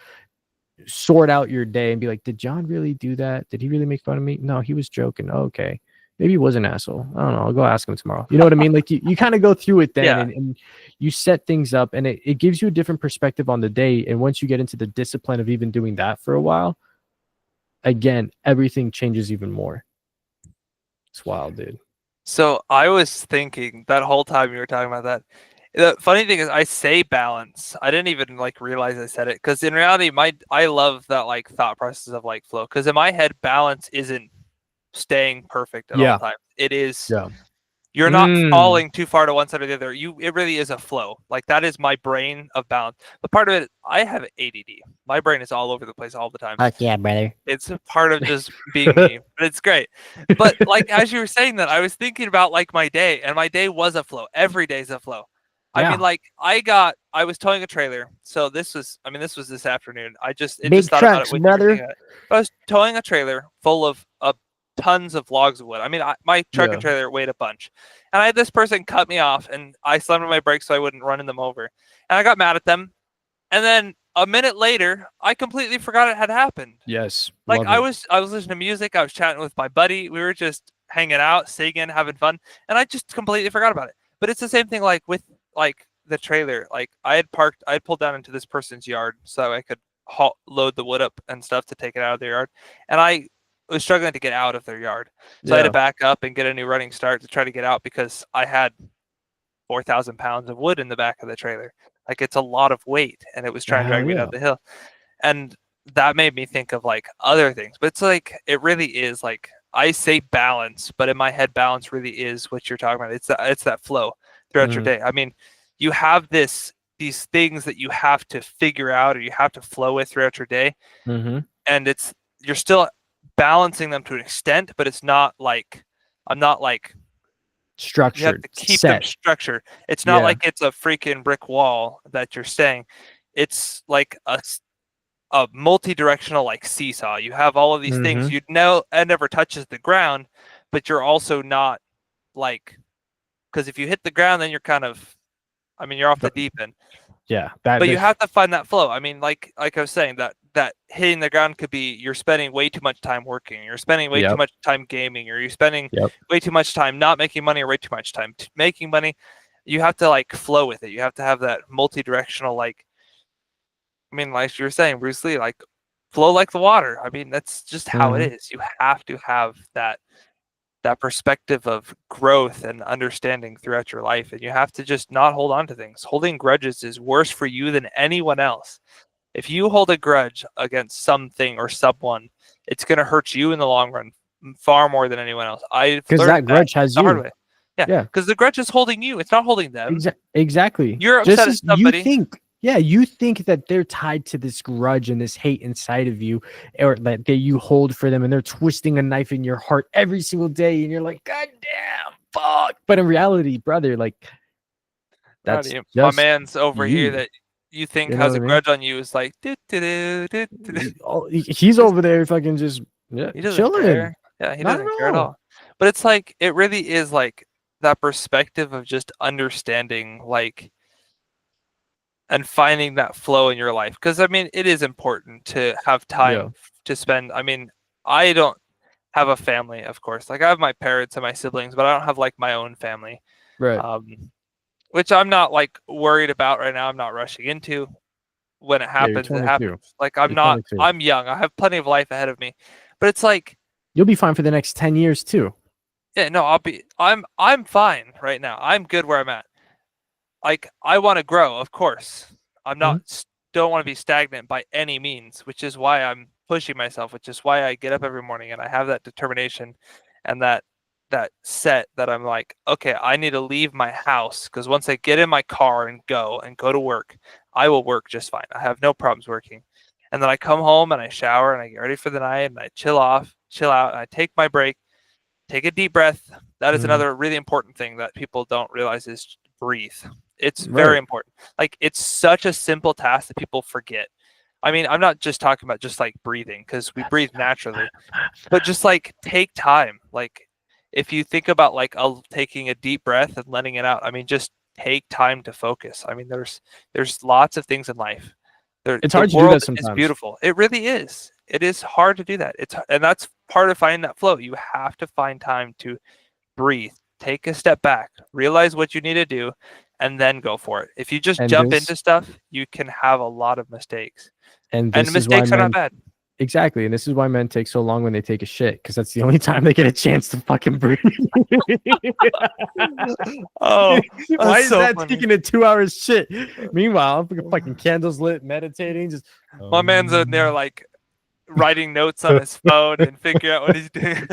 sort out your day and be like, did John really do that? Did he really make fun of me? No, he was joking. Oh, okay. Maybe he was an asshole. I don't know. I'll go ask him tomorrow. You know what I mean? Like, you kind of go through it then and you set things up, and it gives you a different perspective on the day. And once you get into the discipline of even doing that for a while, again, everything changes even more. It's wild, dude. So I was thinking that whole time you were talking about that. The funny thing is, I say balance. I didn't even like realize I said it, because in reality, I love that like thought process of like flow. Because in my head, balance isn't staying perfect at all times. It is. Yeah. You're not falling too far to one side or the other. It really is a flow. Like, that is my brain of balance. But part of it, I have ADD. My brain is all over the place all the time. Fuck yeah, brother. It's a part of just being me, but it's great. But like, as you were saying that, I was thinking about like my day, and my day was a flow. Every day's a flow. I mean, like, I was towing a trailer. So this was this afternoon. I just thought about it. Brother. I was towing a trailer full of tons of logs of wood. I mean, my truck and trailer weighed a bunch. And I had this person cut me off, and I slammed on my brakes so I wouldn't run them over. And I got mad at them. And then a minute later, I completely forgot it had happened. Yes. Like Love I it. was listening to music, I was chatting with my buddy, we were just hanging out, singing, having fun, and I just completely forgot about it. But it's the same thing like with like the trailer. Like I had pulled down into this person's yard so I could load the wood up and stuff to take it out of their yard, and I was struggling to get out of their yard. So I had to back up and get a new running start to try to get out because I had 4,000 pounds of wood in the back of the trailer. Like it's a lot of weight, and it was trying to drag me down the hill. And that made me think of like other things. But it's like it really is like I say balance, but in my head, balance really is what you're talking about. It's that flow throughout your day. I mean, you have these things that you have to figure out or you have to flow with throughout your day, and you're still balancing them to an extent, but it's not like I'm not like structured. You have to keep them structured. It's not like it's a freaking brick wall that you're staying. It's like a multi-directional like seesaw. You have all of these things. You know, it never touches the ground, but you're also not like, because if you hit the ground, then you're kind of, I mean, you're off the deep end. Yeah, but you have to find that flow. I mean, like I was saying, that hitting the ground could be you're spending way too much time working, you're spending way too much time gaming, or you're spending way too much time not making money, or way too much time making money. You have to like flow with it. You have to have that multi-directional, like, I mean, like you were saying, Bruce Lee, like flow like the water. I mean, that's just how it is. You have to have that perspective of growth and understanding throughout your life, and you have to just not hold on to things. Holding grudges is worse for you than anyone else. If you hold a grudge against something or someone, it's going to hurt you in the long run far more than anyone else. Because that grudge has you. Hard way. Yeah, because the grudge is holding you. It's not holding them. Exactly. You're upset at somebody. You think that they're tied to this grudge and this hate inside of you, or that you hold for them, and they're twisting a knife in your heart every single day, and you're like, God damn, fuck. But in reality, brother, like, that's just my man's over here that you think has a grudge on you is like, he's over there fucking just chilling. Care. Yeah, he doesn't care at all. But it's like, it really is like that perspective of just understanding, like, and finding that flow in your life. Because I mean, it is important to have time to spend. I mean, I don't have a family, of course. Like I have my parents and my siblings, but I don't have like my own family. Right. Which I'm not like worried about right now. I'm not rushing into. When it happens, it happens. Like I'm young. I have plenty of life ahead of me. But it's like you'll be fine for the next 10 years too. Yeah, no, I'm fine right now. I'm good where I'm at. Like I want to grow, of course. I'm not don't want to be stagnant by any means, which is why I'm pushing myself, which is why I get up every morning and I have that determination and that set that I'm like, okay, I need to leave my house, because once I get in my car and go to work, I will work just fine. I have no problems working. And then I come home and I shower and I get ready for the night and I chill out, and I take my break, take a deep breath. That is another really important thing that people don't realize is breathe. It's very important. Like it's such a simple task that people forget. I mean, I'm not just talking about just like breathing, because we breathe naturally, but just like take time. Like if you think about like taking a deep breath and letting it out, I mean, just take time to focus. I mean, there's lots of things in life. It's hard to do that sometimes. It's beautiful. It really is. It is hard to do that. And that's part of finding that flow. You have to find time to breathe, take a step back, realize what you need to do, and then go for it. If you just jump into stuff, you can have a lot of mistakes. And mistakes are not bad. Exactly. And this is why men take so long when they take a shit, because that's the only time they get a chance to fucking breathe. Oh, why is that taking a 2 hours shit? Meanwhile, I'm fucking candles lit, meditating. Just my man's in there like writing notes on his phone and figuring out what he's doing.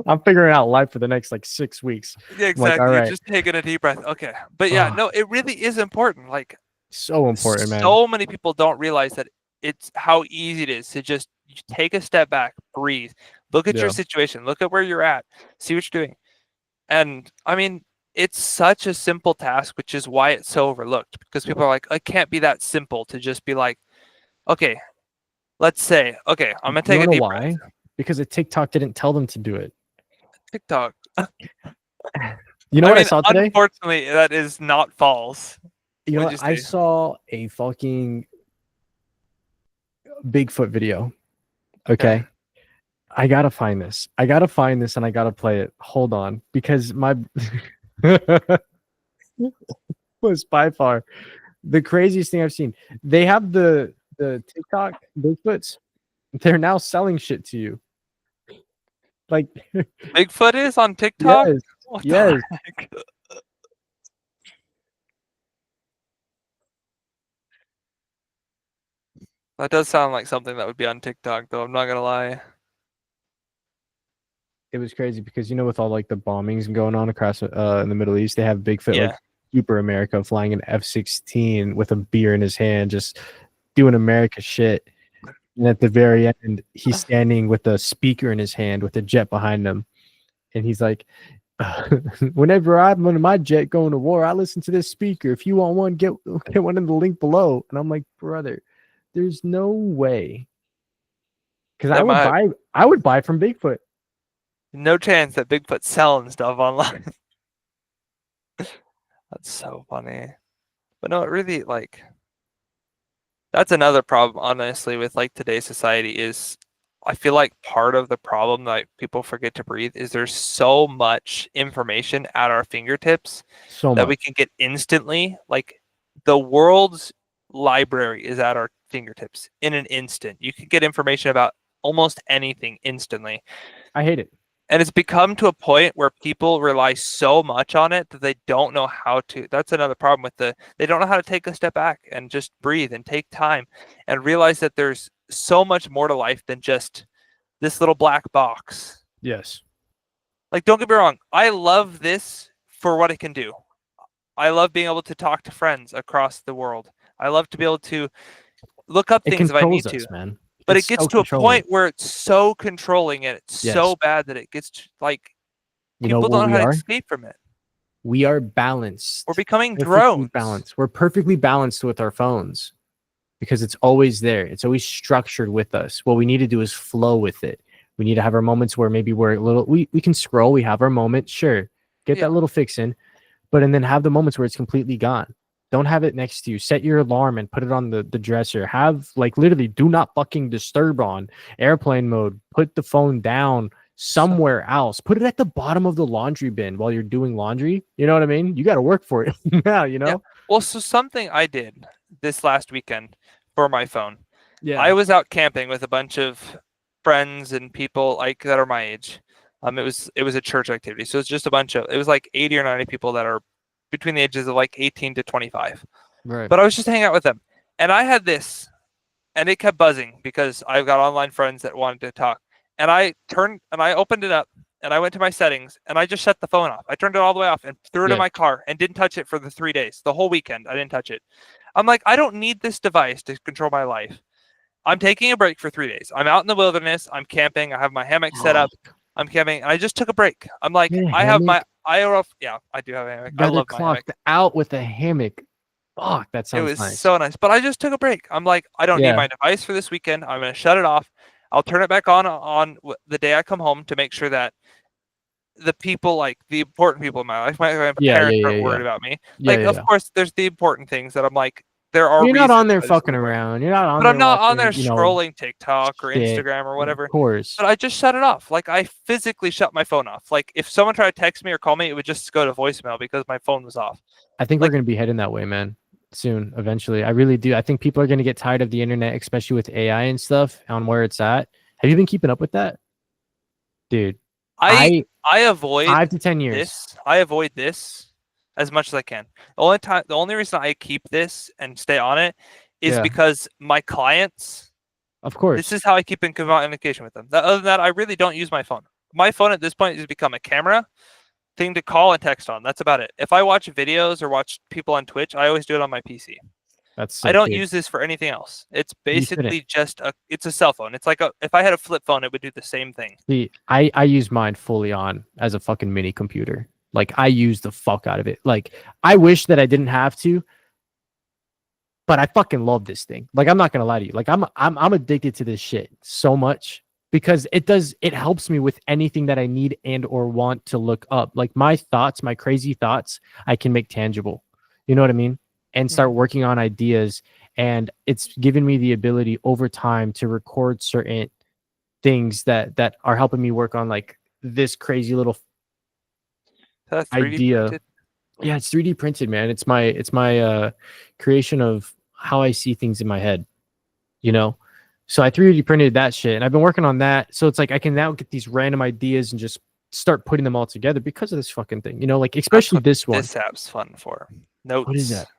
I'm figuring out life for the next like 6 weeks. Yeah, exactly. Like, right. You're just taking a deep breath. Okay. But yeah, no, it really is important. Like so important, man. So many people don't realize that it's how easy it is to just take a step back, breathe, look at your situation, look at where you're at, see what you're doing. And I mean, it's such a simple task, which is why it's so overlooked, because people are like, it can't be that simple to just be like, okay, let's say, okay, I'm going to take a deep breath. Because a TikTok didn't tell them to do it. TikTok. You know what I saw today? Unfortunately, that is not false. You know what? I saw a fucking Bigfoot video. Okay. I gotta find this. And I gotta play it. Hold on, because my was by far the craziest thing I've seen. They have the TikTok Bigfoots. They're now selling shit to you. Like Bigfoot is on TikTok? yes, What yes. the heck? That does sound like something that would be on TikTok, though. I'm not gonna lie. It was crazy because with all like the bombings going on across in the Middle East, they have Bigfoot Yeah. like Super America flying an F-16 with a beer in his hand, just doing America shit. And at the very end, he's standing with a speaker in his hand with a jet behind him, and he's like, "Whenever I'm on my jet going to war, I listen to this speaker. If you want one, get one in the link below." And I'm like, brother, there's no way, because I would buy from Bigfoot. No chance that Bigfoot's selling stuff online. That's so funny. But no, it really, like, that's another problem, honestly, with like today's society is I feel like part of the problem that people forget to breathe is there's so much information at our fingertips that we can get instantly. Like the world's library is at our fingertips in an instant. You can get information about almost anything instantly. I hate it. And it's become to a point where people rely so much on it that they don't know how to. That's another problem with they don't know how to take a step back and just breathe and take time and realize that there's so much more to life than just this little black box. Yes. Like, don't get me wrong. I love this for what it can do. I love being able to talk to friends across the world. I love to be able to look up things if I need to. Man. But it gets to a point where it's so controlling and it's so bad that it gets to, like, people don't know how to escape from it. We are balanced. We're becoming drones. Balanced. We're perfectly balanced with our phones because it's always there. It's always structured with us. What we need to do is flow with it. We need to have our moments where maybe we're a little, we can scroll. We have our moment. Sure. Get that little fix in. And then have the moments where it's completely gone. Don't have it next to you. Set your alarm and put it on the dresser. Have like literally do not fucking disturb on airplane mode. Put the phone down somewhere else. Put it at the bottom of the laundry bin while you're doing laundry. You know what I mean? You got to work for it. Yeah, Yeah. Well, so something I did this last weekend for my phone. Yeah. I was out camping with a bunch of friends and people like that are my age. It was a church activity. So it's just it was like 80 or 90 people that are between the ages of like 18 to 25. Right. But I was just hanging out with them. And I had this, and it kept buzzing because I've got online friends that wanted to talk. And I opened it up, and I went to my settings, and I just shut the phone off. I turned it all the way off and threw it in my car and didn't touch it for the 3 days. The whole weekend, I didn't touch it. I'm like, I don't need this device to control my life. I'm taking a break for 3 days. I'm out in the wilderness. I'm camping. I have my hammock set up. I'm camping. And I just took a break. I'm like, I have my yeah, I do have a hammock. I love my hammock. Out with a hammock. Fuck, that sounds nice. It was so nice. But I just took a break. I'm like, I don't need my device for this weekend. I'm going to shut it off. I'll turn it back on the day I come home to make sure that the people, like the important people in my life, my parents aren't worried about me. Of course, there's the important things that I'm like, there are. You're not on there fucking around. You're not on but there. I'm not on there scrolling TikTok or Instagram or whatever. Of course. But I just shut it off. Like I physically shut my phone off. Like if someone tried to text me or call me, it would just go to voicemail because my phone was off. I think we're going to be heading that way, man. Soon, eventually. I really do. I think people are going to get tired of the internet, especially with AI and stuff on where it's at. Have you been keeping up with that? Dude. I avoid 5 to 10 years. I avoid this as much as I can. The only reason I keep this and stay on it is because my clients, of course, this is how I keep in communication with them. Other than that, I really don't use my phone. My phone at this point has become a camera thing to cell and text on. That's about it. If I watch videos or watch people on Twitch, I always do it on my PC. I don't use this for anything else. It's basically just it's a cell phone. It's like if I had a flip phone, it would do the same thing. See, I use mine fully on as a fucking mini computer. Like I use the fuck out of it. Like I wish that I didn't have to, but I fucking love this thing. Like I'm not gonna lie to you. Like I'm addicted to this shit so much because it helps me with anything that I need and or want to look up. Like my thoughts, my crazy thoughts, I can make tangible. You know what I mean? And start working on ideas and it's given me the ability over time to record certain things that are helping me work on like this crazy little That's 3D idea. printed. Yeah, it's 3D printed, man. It's my creation of how I see things in my head, you know? So I 3D printed that shit and I've been working on that. So it's like I can now get these random ideas and just start putting them all together because of this fucking thing. You know, like That's especially what this one. this app's fun for. What is that? Notes.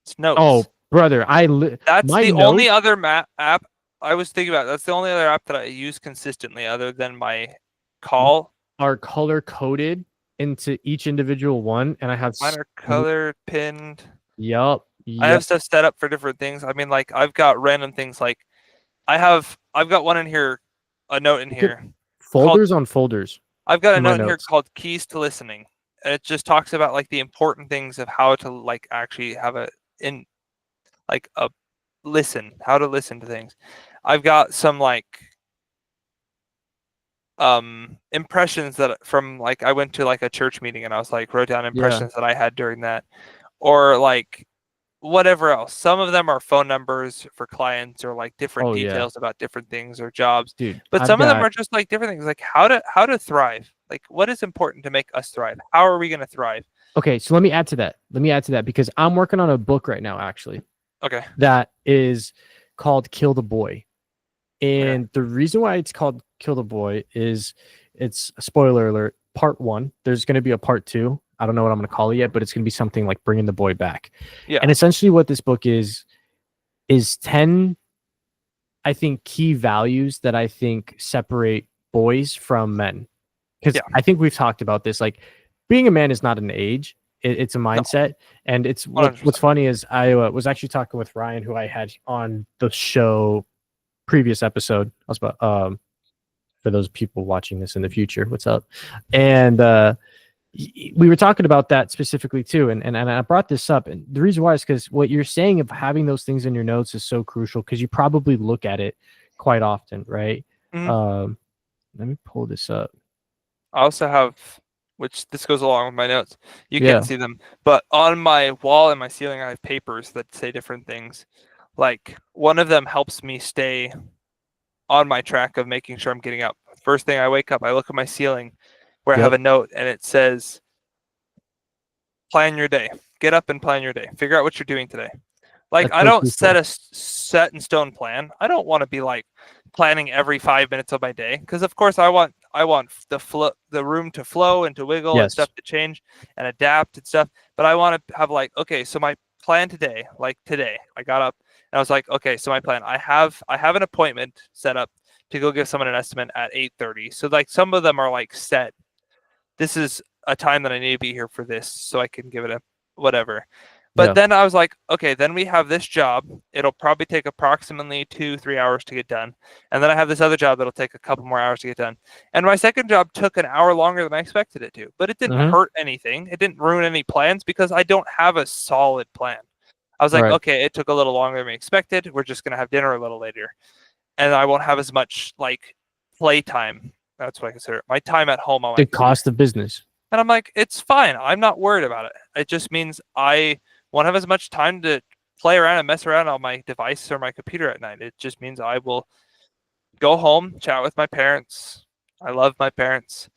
It's notes. Oh, brother, That's my the notes only other app I was thinking about. That's the only other app that I use consistently, other than my call. are color coded into each individual one, and I have Mine are color pinned. Yup. I have stuff set up for different things. I mean, like I've got random things. Like I've got one in here, a note in here. Folders on folders. I've got a in my note in here notes. called Keys to Listening. And it just talks about like the important things of how to like actually have a listen, how to listen to things. I've got some like impressions that from like I went to like a church meeting and I was like wrote down impressions that I had during that, or like whatever else. Some of them are phone numbers for clients or like different details about different things or jobs. Dude, but some of them are just like different things, like how to thrive. Like what is important to make us thrive? How are we going to thrive? Okay, so let me add to that because I'm working on a book right now, actually. Okay. That is called Kill the Boy. And the reason why it's called Kill the Boy is it's a spoiler alert, part 1. There's going to be a part 2. I don't know what I'm going to call it yet, but it's going to be something like bringing the boy back. Yeah. And essentially what this book is 10, I think, key values that I think separate boys from men. Because I think we've talked about this. Like, being a man is not an age. It's a mindset. No. And it's what's funny is I was actually talking with Ryan, who I had on the show previous episode. I was about for those people watching this in the future, what's up? And we were talking about that specifically too, and I brought this up, and the reason why is because what you're saying of having those things in your notes is so crucial, because you probably look at it quite often, right? Mm-hmm. Let me pull this up. I also have, which this goes along with my notes. You can't see them, but on my wall and my ceiling, I have papers that say different things. Like one of them helps me stay on my track of making sure I'm getting up. First thing I wake up, I look at my ceiling where I have a note and it says, plan your day. Get up and plan your day. Figure out what you're doing today. Like, I don't set a set in stone plan. I don't want to be like planning every 5 minutes of my day, because of course I want the room to flow and to wiggle and stuff to change and adapt and stuff. But I want to have like, okay, so my plan today, like today, I got up and I was like, okay, so my plan, I have an appointment set up to go give someone an estimate at 8:30. So like some of them are like set. This is a time that I need to be here for this, so I can give it a whatever. But then I was like, okay, then we have this job. It'll probably take approximately 2-3 hours to get done. And then I have this other job that'll take a couple more hours to get done. And my second job took an hour longer than I expected it to. But it didn't hurt anything. It didn't ruin any plans, because I don't have a solid plan. I was like, okay, it took a little longer than we expected. We're just going to have dinner a little later. And I won't have as much like playtime. That's what I consider it. My time at home. The cost of business. And I'm like, it's fine. I'm not worried about it. It just means I won't have as much time to play around and mess around on my device or my computer at night. It just means I will go home, chat with my parents. I love my parents.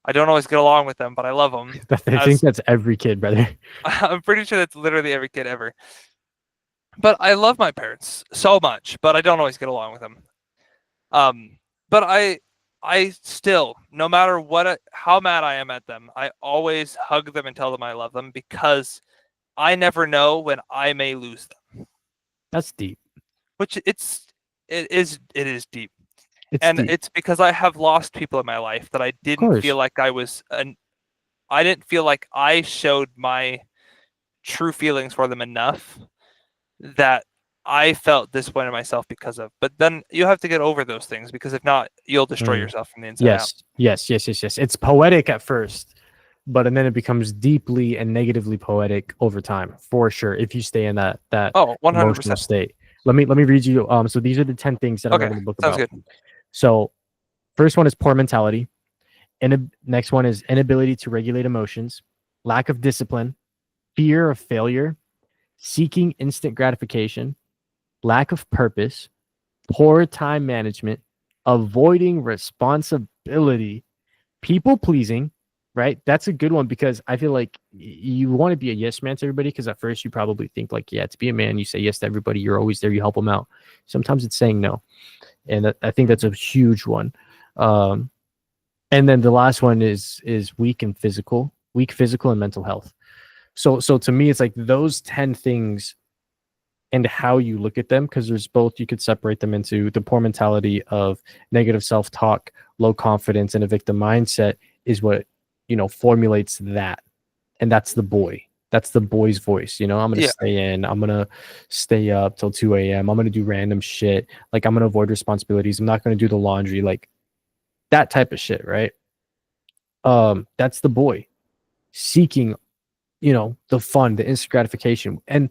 I don't always get along with them, but I love them. I think that's every kid, brother. I'm pretty sure that's literally every kid ever. But I love my parents so much, but I don't always get along with them. But I still, no matter how mad I am at them, I always hug them and tell them I love them, because I never know when I may lose them. That's deep. Which it is deep. It's because I have lost people in my life that I didn't feel like I didn't feel like I showed my true feelings for them enough that I felt disappointed in myself because of. But then you have to get over those things, because if not, you'll destroy yourself from the inside out. Yes. It's poetic at first, but and then it becomes deeply and negatively poetic over time, for sure, if you stay in that 100% emotional state. Let me read you. So these are the 10 things that I'm going to book about. Sounds good. So first one is poor mentality. And next one is inability to regulate emotions, lack of discipline, fear of failure, seeking instant gratification, lack of purpose, poor time management, avoiding responsibility, people pleasing, right? That's a good one because I feel like you want to be a yes man to everybody because at first you probably think like, yeah, to be a man, you say yes to everybody. You're always there. You help them out. Sometimes it's saying no. And I think that's a huge one. And then the last one is weak physical and mental health. So to me, it's like those 10 things and how you look at them, because there's both, you could separate them into the poor mentality of negative self-talk, low confidence, and a victim mindset is what, formulates that. And that's the boy's voice. I'm going to stay in, I'm going to stay up till 2 a.m. I'm going to do random shit. Like I'm going to avoid responsibilities. I'm not going to do the laundry, like that type of shit. Right. That's the boy seeking, the fun, the instant gratification. And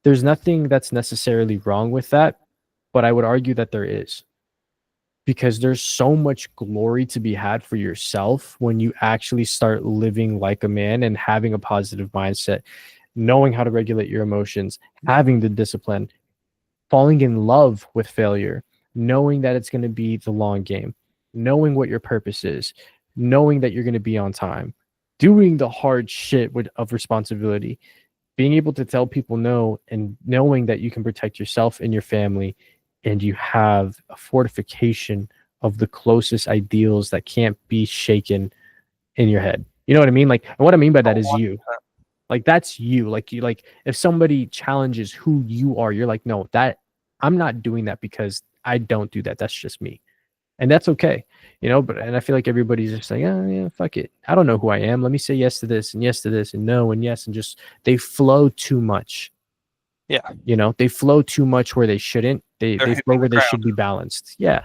there's nothing that's necessarily wrong with that, but I would argue that there is, because there's so much glory to be had for yourself when you actually start living like a man and having a positive mindset, knowing how to regulate your emotions, having the discipline, falling in love with failure, knowing that it's going to be the long game, knowing what your purpose is, knowing that you're going to be on time, doing the hard shit of responsibility, being able to tell people no, and knowing that you can protect yourself and your family, and you have a fortification of the closest ideals that can't be shaken in your head. You know what I mean? Like, and what I mean by that is you. Like, that's you. Like, if somebody challenges who you are, you're like, no, I'm not doing that because I don't do that. That's just me. And that's okay. And I feel like everybody's just like, oh yeah, fuck it. I don't know who I am. Let me say yes to this and yes to this and no and yes, and just, they flow too much. Yeah. They flow too much where they shouldn't. They flow where they should be balanced. Yeah.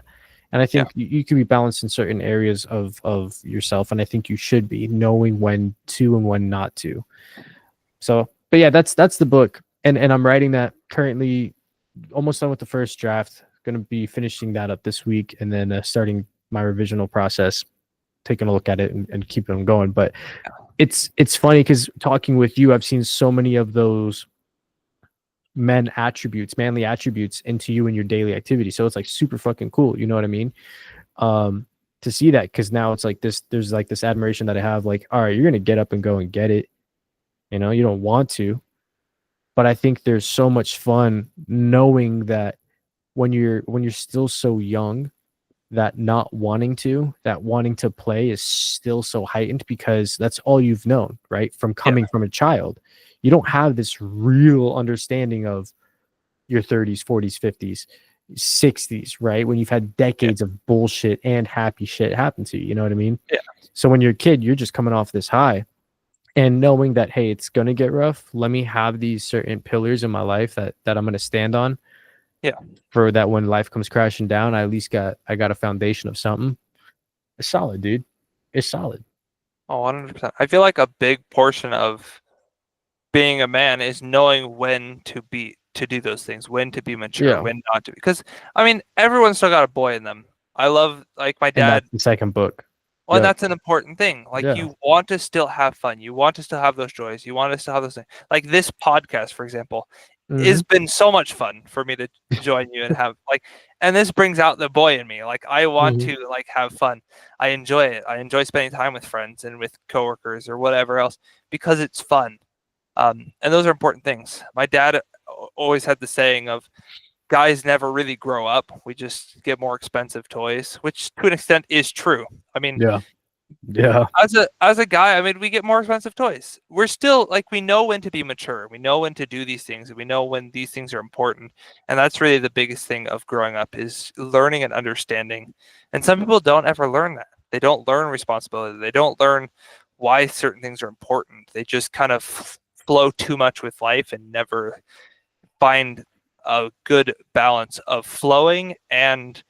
And I think you can be balanced in certain areas of yourself. And I think you should be knowing when to and when not to. So, but yeah, that's the book. And I'm writing that currently, almost done with the first draft. Going to be finishing that up this week, and then starting my revisional process, taking a look at it and keeping them going. But it's funny because talking with you, I've seen so many of those manly attributes into you in your daily activity. So it's like super fucking cool. You know what I mean? To see that, because now it's like there's like this admiration that I have, like, all right, you're going to get up and go and get it. You don't want to, but I think there's so much fun knowing that when you're still so young, that wanting to play is still so heightened, because that's all you've known, right? From coming from a child, you don't have this real understanding of your 30s, 40s, 50s, 60s, right? When you've had decades of bullshit and happy shit happen to you, you know what I mean? Yeah. So when you're a kid, you're just coming off this high, and knowing that, hey, it's going to get rough. Let me have these certain pillars in my life that I'm going to stand on. Yeah. For that, when life comes crashing down, I got a foundation of something. It's solid, dude. It's solid. Oh, 100%. I feel like a big portion of being a man is knowing when to do those things, when to be mature, when not to. Because I mean, everyone's still got a boy in them. I love, like, my dad. And that's the second book. Well, and that's an important thing. Like, you want to still have fun. You want to still have those joys. You want to still have those things. Like this podcast, for example, has been so much fun for me to join you and have, like, and this brings out the boy in me. Like, I want to, like, have fun. I enjoy it. I enjoy spending time with friends and with coworkers or whatever else, because it's fun. And those are important things. My dad always had the saying of, guys never really grow up. We just get more expensive toys, which to an extent is true. I mean, as a guy, I mean, we get more expensive toys. We're still, like, we know when to be mature. We know when to do these things. We know when these things are important. And that's really the biggest thing of growing up, is learning and understanding. And some people don't ever learn that. They don't learn responsibility. They don't learn why certain things are important. They just kind of flow too much with life and never find a good balance of flowing and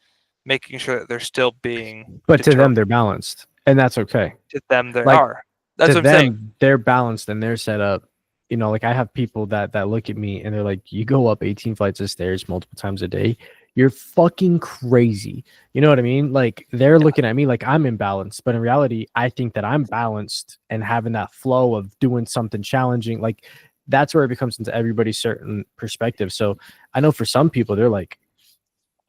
making sure that they're still being. But to them, they're balanced, and that's okay. To them, they are. That's what I'm saying. They're balanced and they're set up. Like, I have people that look at me and they're like, "You go up 18 flights of stairs multiple times a day. You're fucking crazy." You know what I mean? Like, they're looking at me like I'm imbalanced, but in reality, I think that I'm balanced and having that flow of doing something challenging. Like, that's where it becomes into everybody's certain perspective. So I know for some people, they're like,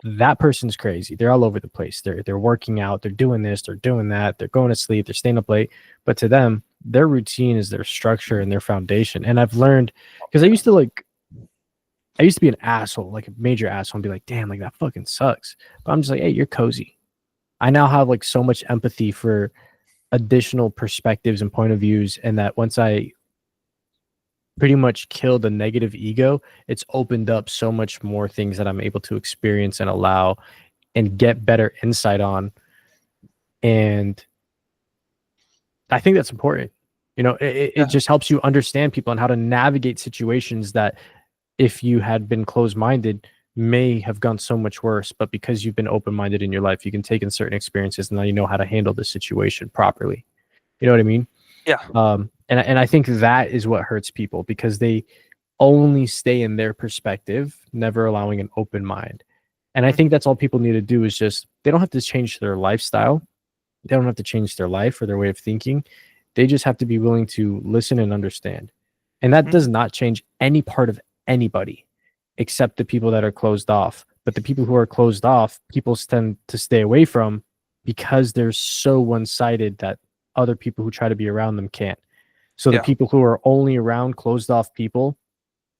that person's crazy. They're all over the place. They're working out, they're doing this, they're doing that, they're going to sleep, they're staying up late. But to them, their routine is their structure and their foundation. And I've learned, because I used to be an asshole, like a major asshole, and be like, damn, like that fucking sucks. But I'm just like, hey, you're cozy. I now have like so much empathy for additional perspectives and point of views, and that once I pretty much killed the negative ego, it's opened up so much more things that I'm able to experience and allow and get better insight on. And I think that's important. It just helps you understand people and how to navigate situations that, if you had been closed-minded, may have gone so much worse. But because you've been open-minded in your life, you can take in certain experiences, and now you know how to handle the situation properly. You know what I mean? Yeah. And I think that is what hurts people, because they only stay in their perspective, never allowing an open mind. And I think that's all people need to do, is just, they don't have to change their lifestyle. They don't have to change their life or their way of thinking. They just have to be willing to listen and understand. And that does not change any part of anybody except the people that are closed off. But the people who are closed off, people tend to stay away from, because they're so one-sided that other people who try to be around them can't. So the people who are only around closed off people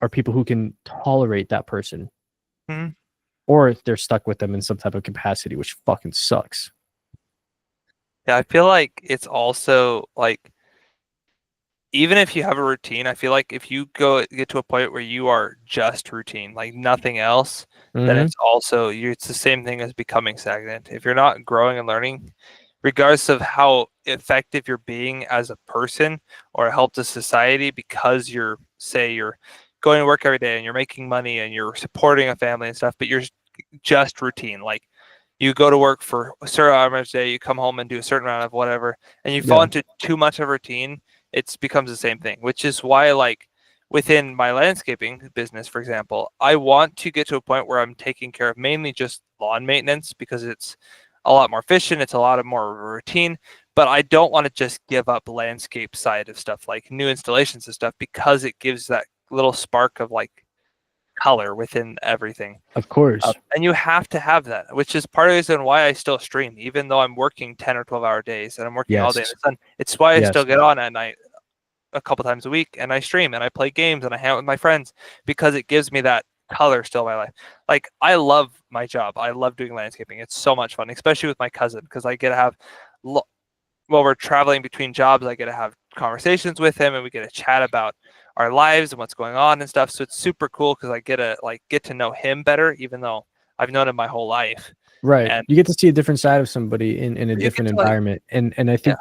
are people who can tolerate that person. Or if they're stuck with them in some type of capacity, which fucking sucks. Yeah, I feel like it's also like, even if you have a routine, I feel like if you get to a point where you are just routine, like nothing else, then it's also it's the same thing as becoming stagnant. If you're not growing and learning, regardless of how effective you're being as a person or a help to society, because you're going to work every day and you're making money and you're supporting a family and stuff, but you're just routine. Like, you go to work for a certain amount of day, you come home and do a certain amount of whatever, and you fall into too much of routine, it becomes the same thing, which is why, like, within my landscaping business, for example, I want to get to a point where I'm taking care of mainly just lawn maintenance, because it's a lot more efficient, it's a lot of more routine, but I don't want to just give up landscape side of stuff, like new installations and stuff, because it gives that little spark of like color within everything. Of course. And you have to have that, which is part of the reason why I still stream, even though I'm working 10 or 12-hour days and I'm working all day in the sun. It's why I still get on at night a couple times a week and I stream and I play games and I hang out with my friends, because it gives me that color still in my life. Like, I love my job. I love doing landscaping. It's so much fun, especially with my cousin, because I get to have, while we're traveling between jobs, I get to have conversations with him and we get to chat about our lives and what's going on and stuff. So it's super cool, because I get to know him better, even though I've known him my whole life. Right. And you get to see a different side of somebody in a different environment. And I think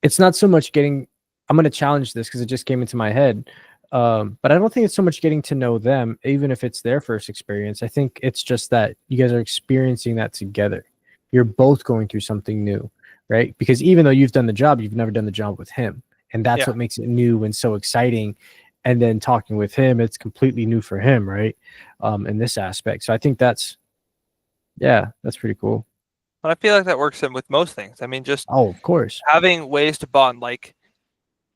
it's not so much getting, I'm going to challenge this because it just came into my head. But I don't think it's so much getting to know them, even if it's their first experience. I think it's just that you guys are experiencing that together. You're both going through something new, right? Because even though you've done the job, you've never done the job with him. And that's what makes it new and so exciting. And then talking with him, it's completely new for him, right? In this aspect. So I think that's pretty cool. And I feel like that works in with most things. I mean, just of course, having ways to bond. Like,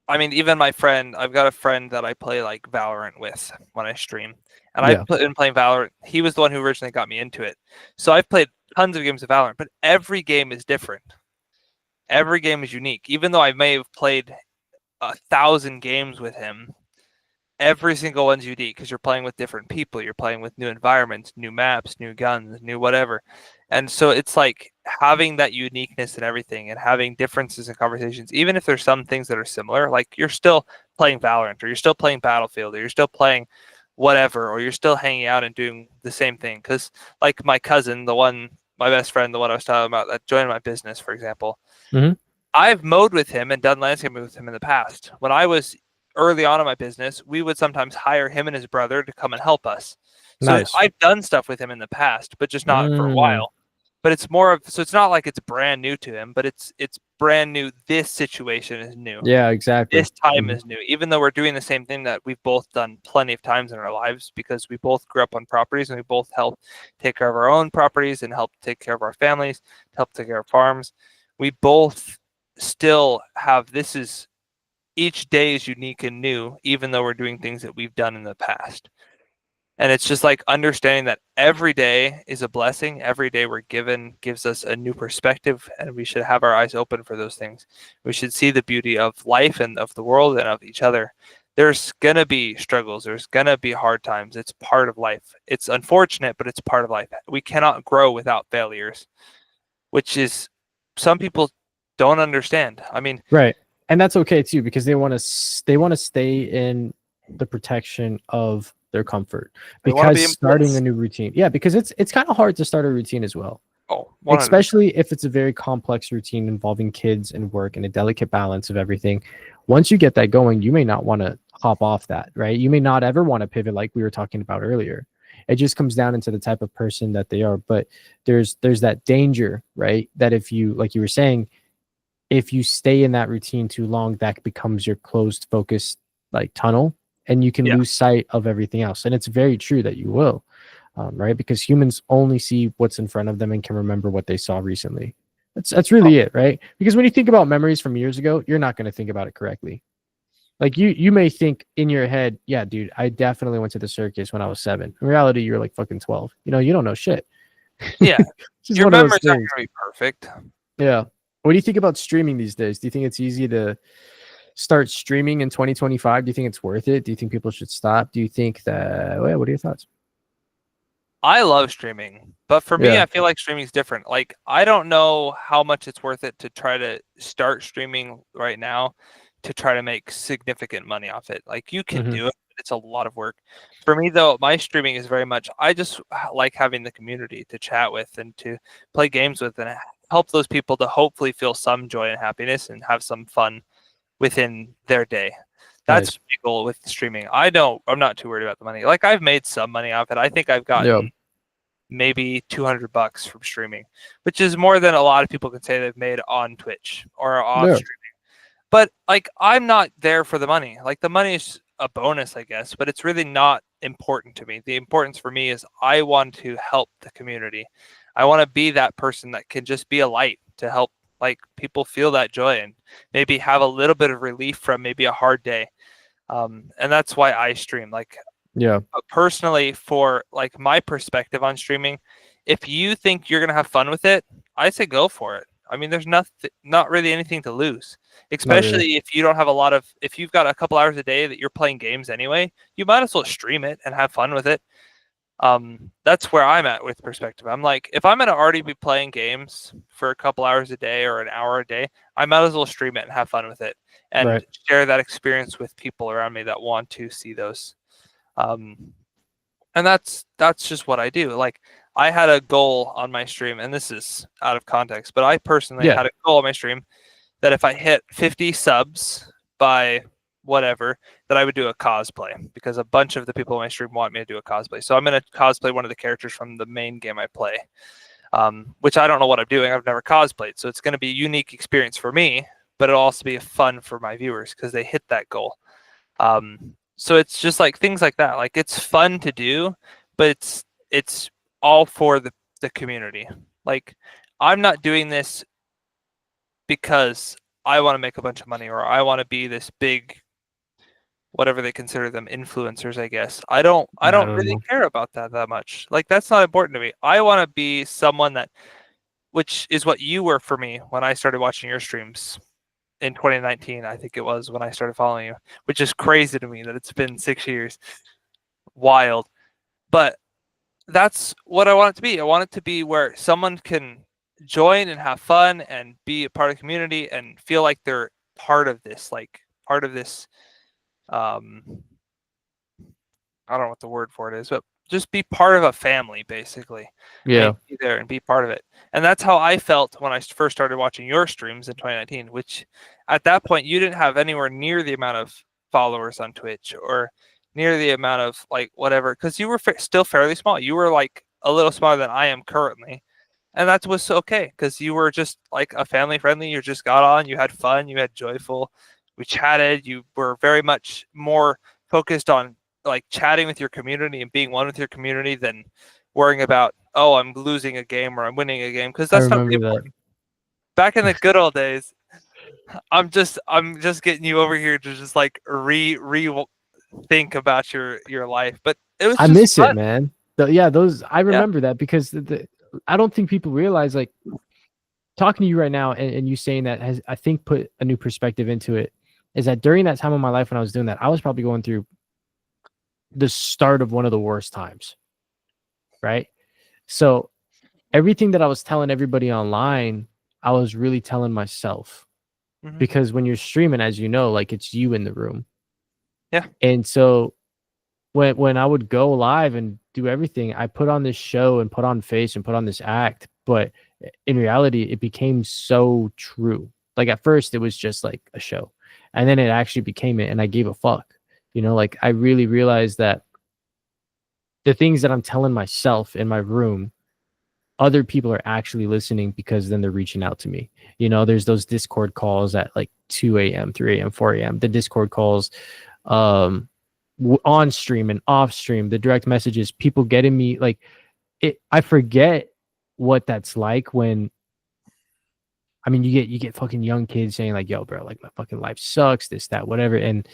I mean, even my friend, I've got a friend that I play like Valorant with when I stream. And I've been playing Valorant. He was the one who originally got me into it. So I've played tons of games of Valorant, but every game is different. Every game is unique. Even though I may have played 1,000 games with him, every single one's unique, because you're playing with different people, you're playing with new environments, new maps, new guns, new whatever. And so it's like having that uniqueness in everything and having differences in conversations, even if there's some things that are similar, like you're still playing Valorant, or you're still playing Battlefield, or you're still playing whatever, or you're still hanging out and doing the same thing. Because like my cousin, my best friend, the one I was talking about that joined my business, for example, I've mowed with him and done landscaping with him in the past. When I was early on in my business, we would sometimes hire him and his brother to come and help us. So I've done stuff with him in the past, but just not for a while. But it's more of, so it's not like it's brand new to him, but it's brand new. This situation is new. Yeah, exactly. This time is new, even though we're doing the same thing that we've both done plenty of times in our lives, because we both grew up on properties and we both help take care of our own properties and help take care of our families, help take care of farms. We both still have, this is each day is unique and new, even though we're doing things that we've done in the past. And it's just like understanding that every day is a blessing. Every day we're given gives us a new perspective, and we should have our eyes open for those things. We should see the beauty of life and of the world and of each other. There's going to be struggles. There's going to be hard times. It's part of life. It's unfortunate, but it's part of life. We cannot grow without failures, which is some people don't understand. I mean, Right. And that's okay too, because they want to stay in the protection of their comfort, they want to because be in starting bliss. a new routine. Yeah, because it's kind of hard to start a routine as well. Oh, 100%. Especially if it's a very complex routine involving kids and work and a delicate balance of everything. Once you get that going, you may not want to hop off that, right? You may not ever want to pivot, like we were talking about earlier. It just comes down into the type of person that they are. But there's that danger, right? That if you, like you were saying, if you stay in that routine too long, that becomes your closed focus like tunnel, and you can Yeah. lose sight of everything else. And it's very true that you will. Right? Because humans only see what's in front of them and can remember what they saw recently. That's really it, right? Because when you think about memories from years ago, you're not going to think about it correctly. Like you may think in your head, yeah, dude, I definitely went to the circus when I was 7. In reality, you're like fucking 12. You don't know shit. Yeah. It's just Your one of those memories aren't things. going to be perfect. Yeah. What do you think about streaming these days? Do you think it's easy to start streaming in 2025? Do you think it's worth it? Do you think people should stop? Do you think that, well, what are your thoughts? I love streaming, but for me, Yeah. I feel like streaming is different. Like, I don't know how much it's worth it to try to start streaming right now to try to make significant money off it. Like, you can Mhm. do it, but it's a lot of work. For me, though, my streaming is very much, I just like having the community to chat with and to play games with and help those people to hopefully feel some joy and happiness and have some fun within their day. That's Nice. my goal with streaming. I'm not too worried about the money. Like, I've made some money off it. I think I've Yeah. gotten maybe $200 from streaming, which is more than a lot of people can say they've made on Twitch or off Yeah. streaming. But like, I'm not there for the money. Like, the money is a bonus, I guess, but it's really not important to me. The importance for me is I want to help the community. I want to be that person that can just be a light to help like people feel that joy and maybe have a little bit of relief from maybe a hard day. And that's why I stream. Like, Yeah. personally, for like my perspective on streaming, if you think you're gonna have fun with it, I say go for it. I mean, there's not really anything to lose, Not really. especially if you don't have if you've got a couple hours a day that you're playing games anyway, you might as well stream it and have fun with it. That's where I'm at with perspective. I'm like, if I'm gonna already be playing games for a couple hours a day or an hour a day, I might as well stream it and have fun with it and Right. share that experience with people around me that want to see those. And that's just what I do. Like, I had a goal on my stream, and this is out of context, but I personally Yeah. had a goal on my stream that if I hit 50 subs by whatever, that I would do a cosplay, because a bunch of the people on my stream want me to do a cosplay. So I'm going to cosplay one of the characters from the main game I play, which I don't know what I'm doing. I've never cosplayed. So it's going to be a unique experience for me, but it'll also be fun for my viewers because they hit that goal. So it's just like things like that. Like, it's fun to do, but it's all for the community. Like, I'm not doing this because I want to make a bunch of money or I want to be this big, whatever they consider them, influencers, I guess. I don't really know. care about that much. Like, that's not important to me. I want to be someone that, which is what you were for me when I started watching your streams in 2019, I think it was, when I started following you, which is crazy to me that it's been 6 years. Wild. But that's what I want it to be. I want it to be where someone can join and have fun and be a part of the community and feel like they're part of this, I don't know what the word for it is, but just be part of a family, basically. Yeah. Be there and be part of it. And that's how I felt when I first started watching your streams in 2019, which at that point you didn't have anywhere near the amount of followers on Twitch or near the amount of like whatever, because you were still fairly small. You were like a little smaller than I am currently. And that was okay because you were just like a family friendly. You just got on, you had fun, you had joyful, we chatted. You were very much more focused on like chatting with your community and being one with your community than worrying about, oh, I'm losing a game or I'm winning a game, because I that's not really remember that. important. Back in the good old days, I'm just getting you over here to just like think about your life. But it was I just miss fun. it, man. Yeah, those I Yeah. remember that because I don't think people realize, like, talking to you right now and you saying that has, I think, put a new perspective into it. Is that during that time of my life when I was doing that, I was probably going through the start of one of the worst times, right? So everything that I was telling everybody online, I was really telling myself, Hmm. because when you're streaming, as you know, like, it's you in the room. Yeah. And so when I would go live and do everything, I put on this show and put on face and put on this act, but in reality, it became so true. Like, at first, it was just like a show, and then it actually became it, and I gave a fuck. Like, I really realized that the things that I'm telling myself in my room, other people are actually listening, because then they're reaching out to me. There's those Discord calls at like 2 a.m., 3 a.m., 4 a.m. The Discord calls, on stream and off stream, the direct messages, people getting me, like, I forget what that's like when, I mean, you get fucking young kids saying like, yo, bro, like, my fucking life sucks, this, that, whatever. And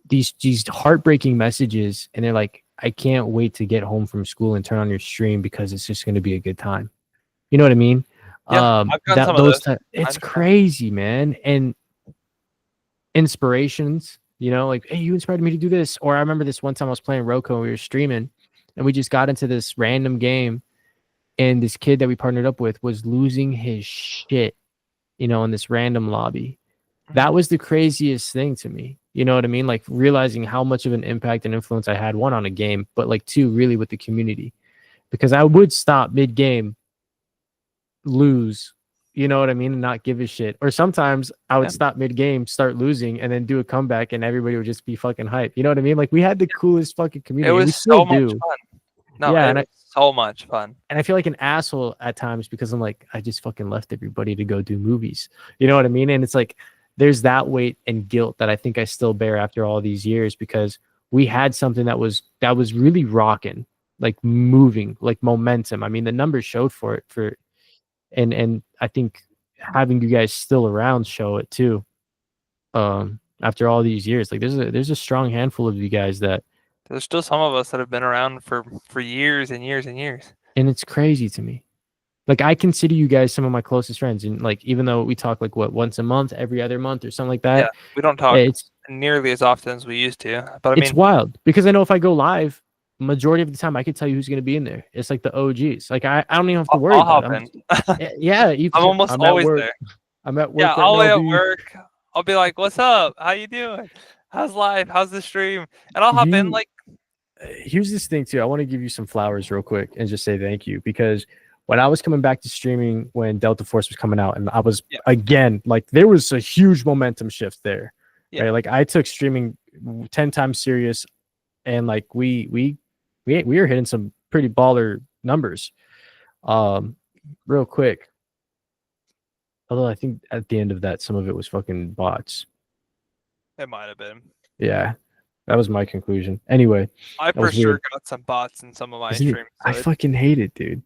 these heartbreaking messages, and they're like, I can't wait to get home from school and turn on your stream because it's just going to be a good time. You know what I mean? Yeah. I've gotten That some of those those. I it's understand. crazy, man. And inspirations, like, hey, you inspired me to do this. Or I remember this one time I was playing Roku and we were streaming, and we just got into this random game, and this kid that we partnered up with was losing his shit, in this random lobby. Mhm. That was the craziest thing to me. You know what I mean? Like, realizing how much of an impact and influence I had, one, on a game, but like, two, really with the community. Because I would stop mid game, lose, you know what I mean, and not give a shit. Or sometimes I would Yeah. stop mid game, start losing, and then do a comeback, and everybody would just be fucking hype. You know what I mean? Like, we had the coolest fucking It community, and was we still so much do. fun. No, Yeah, it and was so much fun. I feel like an asshole at times, because I'm like, I just fucking left everybody to go do movies. You know what I mean? And it's like, there's that weight and guilt that I think I still bear after all these years, because we had something that was really rocking, like, moving, like, momentum. I mean, the numbers showed for it, and I think having you guys still around show it too. After all these years, like, there's a strong handful of you guys that, There's still some of us that have been around for years and years and years. and it's crazy to me. Like, I consider you guys some of my closest friends, and like, even though we talk like, what, once a month, every other month, or something like Yeah, that, we don't talk it's nearly as often as we used to. But I it's mean, wild, because I know if I go live, majority of the time I could tell you who's going to be in there. It's like the OGs. Like, I don't even have to worry I'll about it. hop I'm in. Yeah, I'm almost I'm at always work. there. I'm at Yeah, work right I'll now, be at B. work. I'll be like, "What's up? How you doing? How's life? How's the stream?" And I'll hop in You like, Here's this thing too. I want to give you some flowers real quick and just say thank you, because when I was coming back to streaming, when Delta Force was coming out, and I was, yeah, again, like, there was a huge momentum shift there, yeah. right? Like, I took streaming 10 times serious, and like, we were hitting some pretty baller numbers. Um, Real quick, although I think at the end of that, some of it was fucking bots. It might have been. Yeah, that was my conclusion. Anyway, I that for was sure weird, got some bots in some of my isn't it? streams, so I fucking hate it, dude.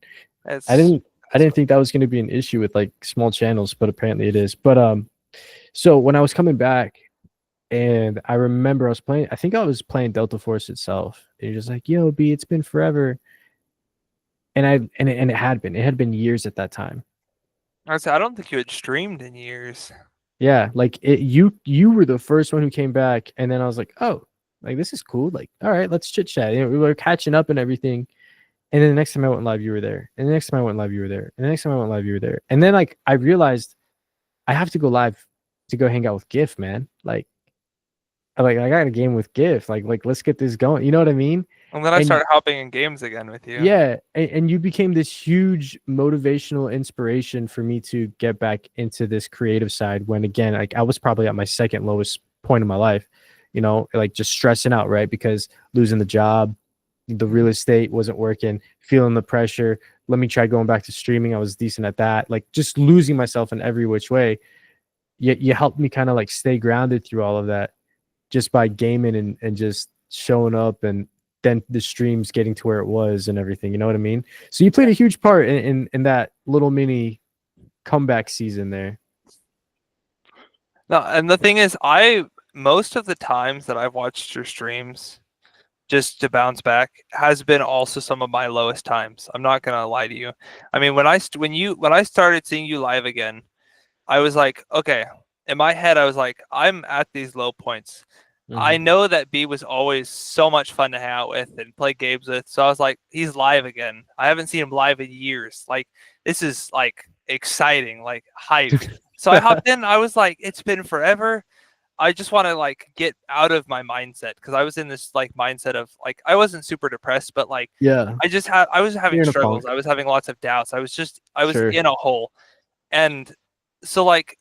I it's didn't I didn't think that was going to be an issue with like small channels, but apparently it is. But so when I was coming back, and I remember I think I was playing Delta Force itself. And you're just like, yo, B, it's been forever. And it had been. It had been years at that time. I say I don't think you had streamed in years. Yeah, like, you were the first one who came back, and then I was like, oh, like, this is cool. Like, all right, let's chit chat. We were catching up and everything. And then the next time I went live, you were there. And the next time I went live, you were there. And the next time I went live, you were there. And then, like, I realized I have to go live to go hang out with Giff, man. Like, I got a game with Giff. Like, let's get this going. You know what I mean? And then I And started hopping in games again with you. yeah, and you became this huge motivational inspiration for me to get back into this creative side, when, again, like, I was probably at my second lowest point in my life, like, just stressing out, right? Because losing the job, the real estate wasn't working, feeling the pressure. Let me try going back to streaming. I was decent at that. Like, just losing myself in every which way. You helped me kind of like stay grounded through all of that, just by gaming and just showing up, and then the streams getting to where it was and everything. You know what I mean? So you played a huge part in that little mini comeback season there. No, and the thing is, most of the times that I've watched your streams, just to bounce back, has been also some of my lowest times. I'm not gonna lie to you. I mean, when I started seeing you live again, I was like, okay. In my head, I was like, I'm at these low points. I know that B was always so much fun to hang out with and play games with. So I was like, he's live again. I haven't seen him live in years. Like, this is like exciting, like hyped. So I hopped in. I was like, it's been forever. I just want to like get out of my mindset because I was in this like mindset of like I wasn't super depressed, but like Yeah, I was having you're in a struggles. funk. I was having lots of doubts. I was Sure. in a hole. And so like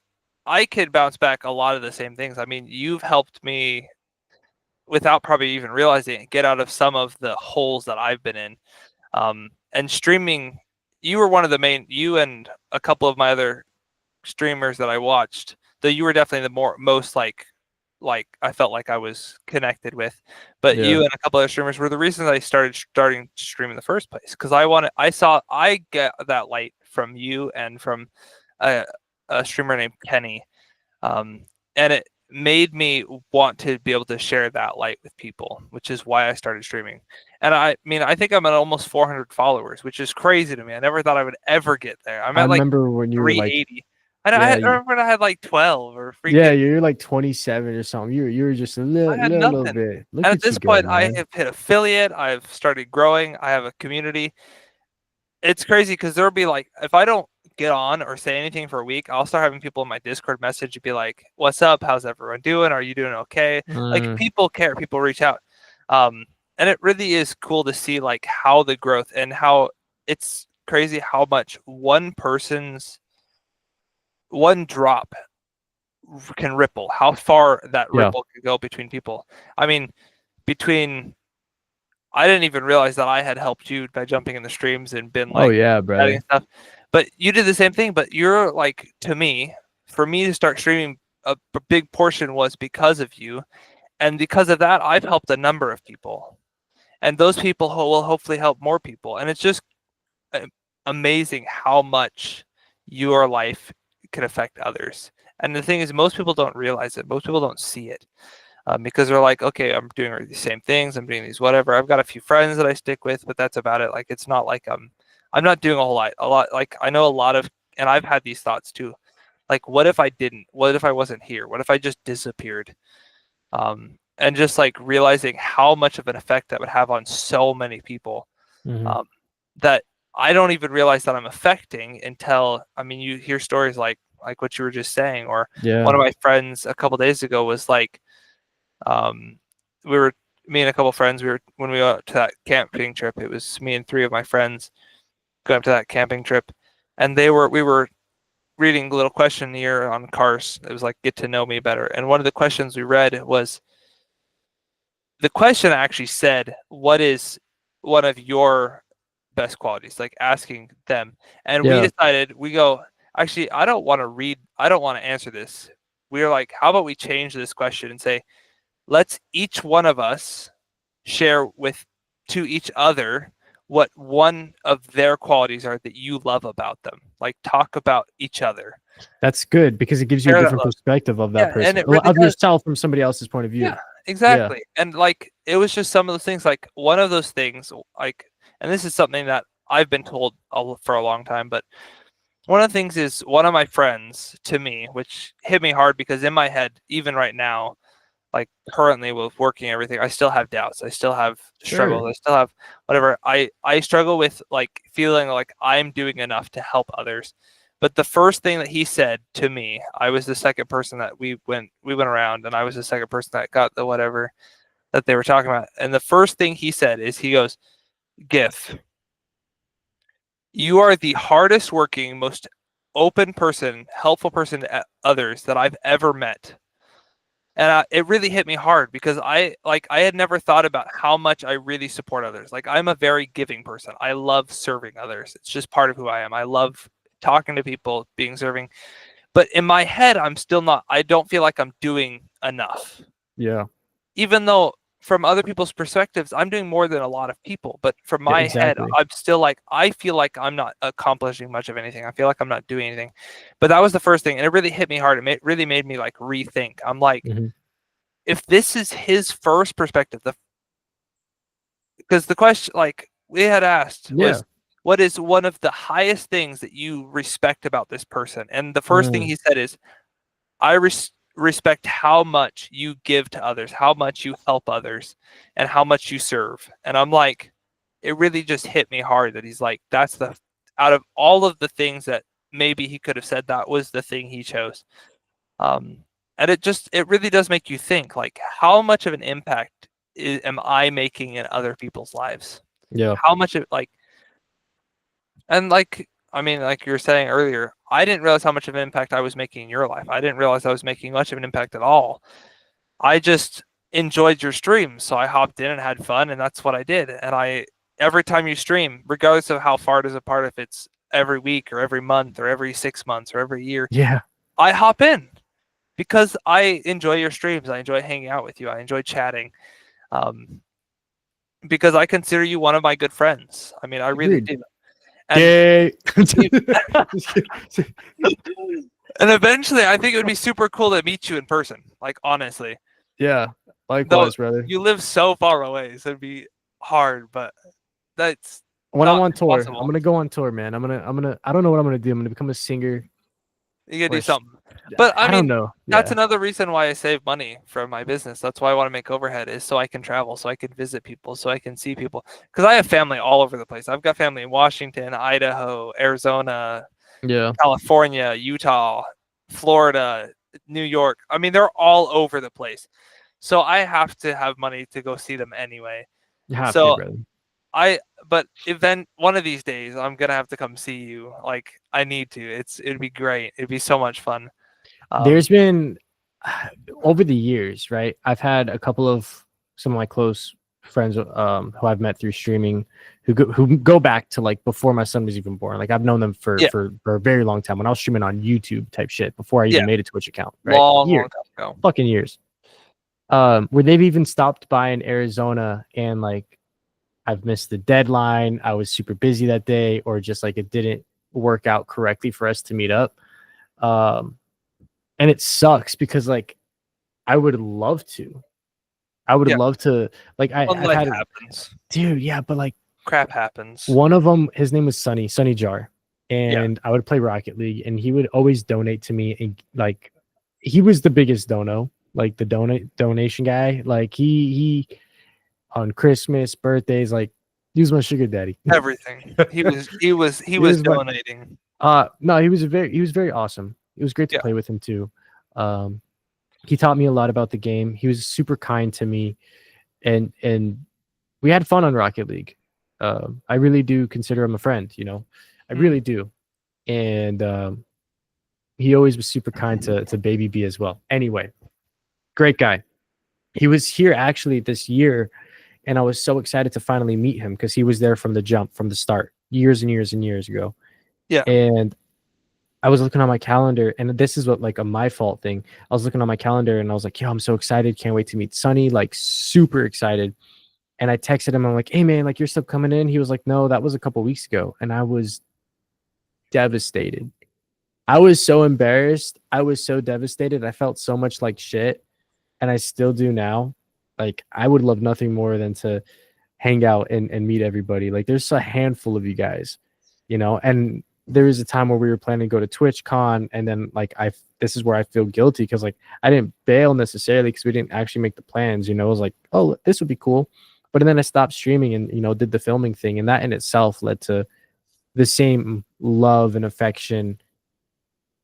I could bounce back a lot of the same things. I mean, you've helped me without probably even realizing it, get out of some of the holes that I've been in. And streaming, you were one of the main, you and a couple of my other streamers that I watched, though you were definitely the most like I felt like I was connected with. But Yeah. you and a couple other streamers were the reasons I starting to stream in the first place. Because I get that light from you and from a, a streamer named Kenny. And it made me want to be able to share that light with people, which is why I started streaming. And I mean, I think I'm at almost 400 followers, which is crazy to me. I never thought I would ever get there. I'm I at like remember when you were like, 380. I yeah, remember when I had like 12 or yeah, freaking. you're like 27 or something. You were just a I had little nothing. bit. Look And at at you this go, point, I man. have hit affiliate. I've started growing. I have a community. It's crazy because there'll be like, if I don't get on or say anything for a week, I'll start having people in my Discord message be like, "What's up? How's everyone doing? Are you doing okay?" Like people care. People reach out. And it really is cool to see like how the growth and how it's crazy how much one drop can ripple, how far that Yeah. ripple can go between people. I mean, I didn't even realize that I had helped you by jumping in the streams and been Oh like yeah, chatting brother. and stuff. But you did the same thing. But you're like, to me, for me to start streaming, a big portion was because of you. And because of that, I've helped a number of people. And those people will hopefully help more people. And it's just amazing how much your life can affect others. And the thing is, most people don't realize it. Most people don't see it. Because they're like, okay, I'm doing the same things. I'm doing these whatever. I've got a few friends that I stick with, but that's about it. Like, it's not like I'm not doing a whole lot. A lot, like I know a lot of, and I've had these thoughts too. Like, what if I didn't? What if I wasn't here? What if I just disappeared? And just like realizing how much of an effect that would have on so many people, um, that I don't even realize that I'm affecting until, I mean, you hear stories like what you were just saying, or one Yeah. of my friends a couple days ago was like, um, we were me and a couple friends. When we went to that camping trip. It was me and three of my friends going up to that camping trip, and we were reading a little questionnaire on cars. It was like get to know me better. And one of the questions we read was the question actually said, "What is one of your best qualities?" Like asking them, and we Yeah. decided actually, I don't want to read. I don't want to answer this. We were like, how about we change this question and say, let's each one of us share to each other what one of their qualities are that you love about them. Like talk about each other. That's good because it gives you a Share that different love. perspective of that Yeah, and person, it really of does. yourself from somebody else's point of view. Yeah, Yeah. exactly. And like it was just some of those things. Like one of those things, like, and this is something that I've been told for a long time, but one of the things is one of my friends to me, which hit me hard because in my head, even right now, like currently with working everything, I still have doubts. I still have struggles. Sure. I still have whatever. I struggle with like feeling like I'm doing enough to help others. But the first thing that he said to me, I was the second person that we went around, and I was the second person that got the whatever that they were talking about. And the first thing he said is he goes, "Giff, you are the hardest working, most open person, helpful person to others that I've ever met." And it really hit me hard because I had never thought about how much I really support others. Like I'm a very giving person. I love serving others. It's just part of who I am. I love talking to people, being serving. But in my head, I'm still not. I don't feel like I'm doing enough. Yeah. Even though from other people's perspectives, I'm doing more than a lot of people. But from Yeah, my head, exactly. I'm still like, I feel like I'm not accomplishing much of anything. I feel like I'm not doing anything. But that was the first thing, and it really hit me hard. Really made me like rethink. I'm like, Mhm. if this is his first perspective, because the question like we had asked Yeah. was, what is one of the highest things that you respect about this person? And the first thing Mm. he said is, I respect how much you give to others, how much you help others, and how much you serve. And I'm like, it really just hit me hard that he's like, that's the, out of all of the things that maybe he could have said, that was the thing he chose. And it really does make you think, like, how much of an impact am I making in other people's lives? Yeah. How much of like, and like, I mean, like you were saying earlier, I didn't realize how much of an impact I was making in your life. I didn't realize I was making much of an impact at all. I just enjoyed your streams, so I hopped in and had fun, and that's what I did. And every time you stream, regardless of how far it is apart, if it's every week or every month or every 6 months or every year, Yeah. I hop in because I enjoy your streams. I enjoy hanging out with you. I enjoy chatting. Um, because I consider you one of my good friends. I mean, I really Agreed. do. And Gay. and eventually, I think it would be super cool to meet you in person. Like, honestly, Yeah. though Likewise, brother. you live so far away, so it'd be hard. But that's When I'm not on tour, I'm impossible. gonna go on tour, man. I don't know what I'm gonna do. I'm gonna become a singer. You gotta Or do something. But I I don't mean, know. that's Yeah. another reason why I save money from my business. That's why I want to make overhead, is so I can travel, so I can visit people, so I can see people. Because I have family all over the place. I've got family in Washington, Idaho, Arizona, Yeah. California, Utah, Florida, New York. I mean, they're all over the place. So I have to have money to go see them anyway. You have to, So brother. but one of these days, I'm gonna have to come see you. Like, I need to. It'd be great. It'd be so much fun. There's been over the years, right? I've had a couple of some of my close friends who I've met through streaming who go back to like before my son was even born. Like I've known them for Yeah. for a very long time when I was streaming on YouTube type shit before I Yeah. even made a Twitch account, right? Long Years, time ago. fucking years. Where they've even stopped by in Arizona and like I've missed the deadline. I was super busy that day, or just like it didn't work out correctly for us to meet up. And it sucks because like I would love to. I would Yeah. love to like I've Life had happens. dude, yeah, but like Crap happens. one of them, his name was Sunny Jar, Yeah. and I would play Rocket League, and he would always donate to me, and like he was the biggest like the donation guy. Like he on Christmas, birthdays, like he was my sugar daddy. Everything. He was was my- donating. No, he was very awesome. It was great to Yeah. play with him too. He taught me a lot about the game. He was super kind to me, and we had fun on Rocket League. I really do consider him a friend. You know, I really do. And he always was super kind to Baby B as well. Anyway, great guy. He was here actually this year, and I was so excited to finally meet him because he was there from the jump, from the start, years and years and years ago. Yeah. And I was looking on my calendar, and this is what like a my fault thing. I was looking on my calendar, and I was like, "Yo, I'm so excited! Can't wait to meet Sunny!" Like super excited. And I texted him. I'm like, "Hey man, like you're still coming in?" He was like, "No, that was a couple weeks ago," and I was devastated. I was so embarrassed. I was so devastated. I felt so much like shit, and I still do now. Like I would love nothing more than to hang out and meet everybody. Like there's a handful of you guys, you know, and there was a time where we were planning to go to TwitchCon, and then like this is where I feel guilty because like I didn't bail necessarily because we didn't actually make the plans, you know. It was like, oh, this would be cool. But then I stopped streaming and, you know, did the filming thing, and that in itself led to the same love and affection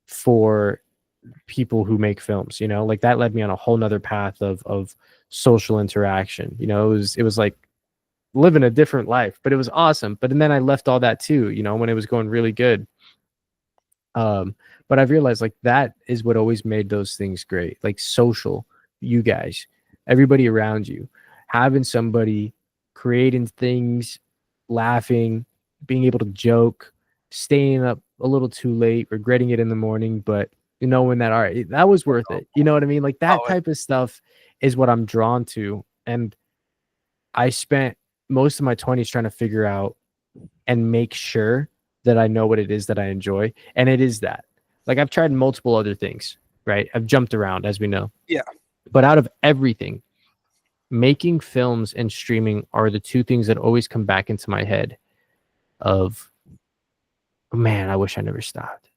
for people who make films, you know. Like that led me on a whole nother path of social interaction. You know, it was like living a different life, but it was awesome. But then I left all that too, you know, when it was going really good. But I've realized like that is what always made those things great. Like social, you guys, everybody around you, having somebody creating things, laughing, being able to joke, staying up a little too late, regretting it in the morning, but you know when that all right, that was worth it. You know what I mean? Like that type of stuff is what I'm drawn to. And I spent most of my 20s trying to figure out and make sure that I know what it is that I enjoy. And it is that. Like, I've tried multiple other things, right? I've jumped around, as we know. Yeah. But out of everything, making films and streaming are the two things that always come back into my head of, man, I wish I never stopped.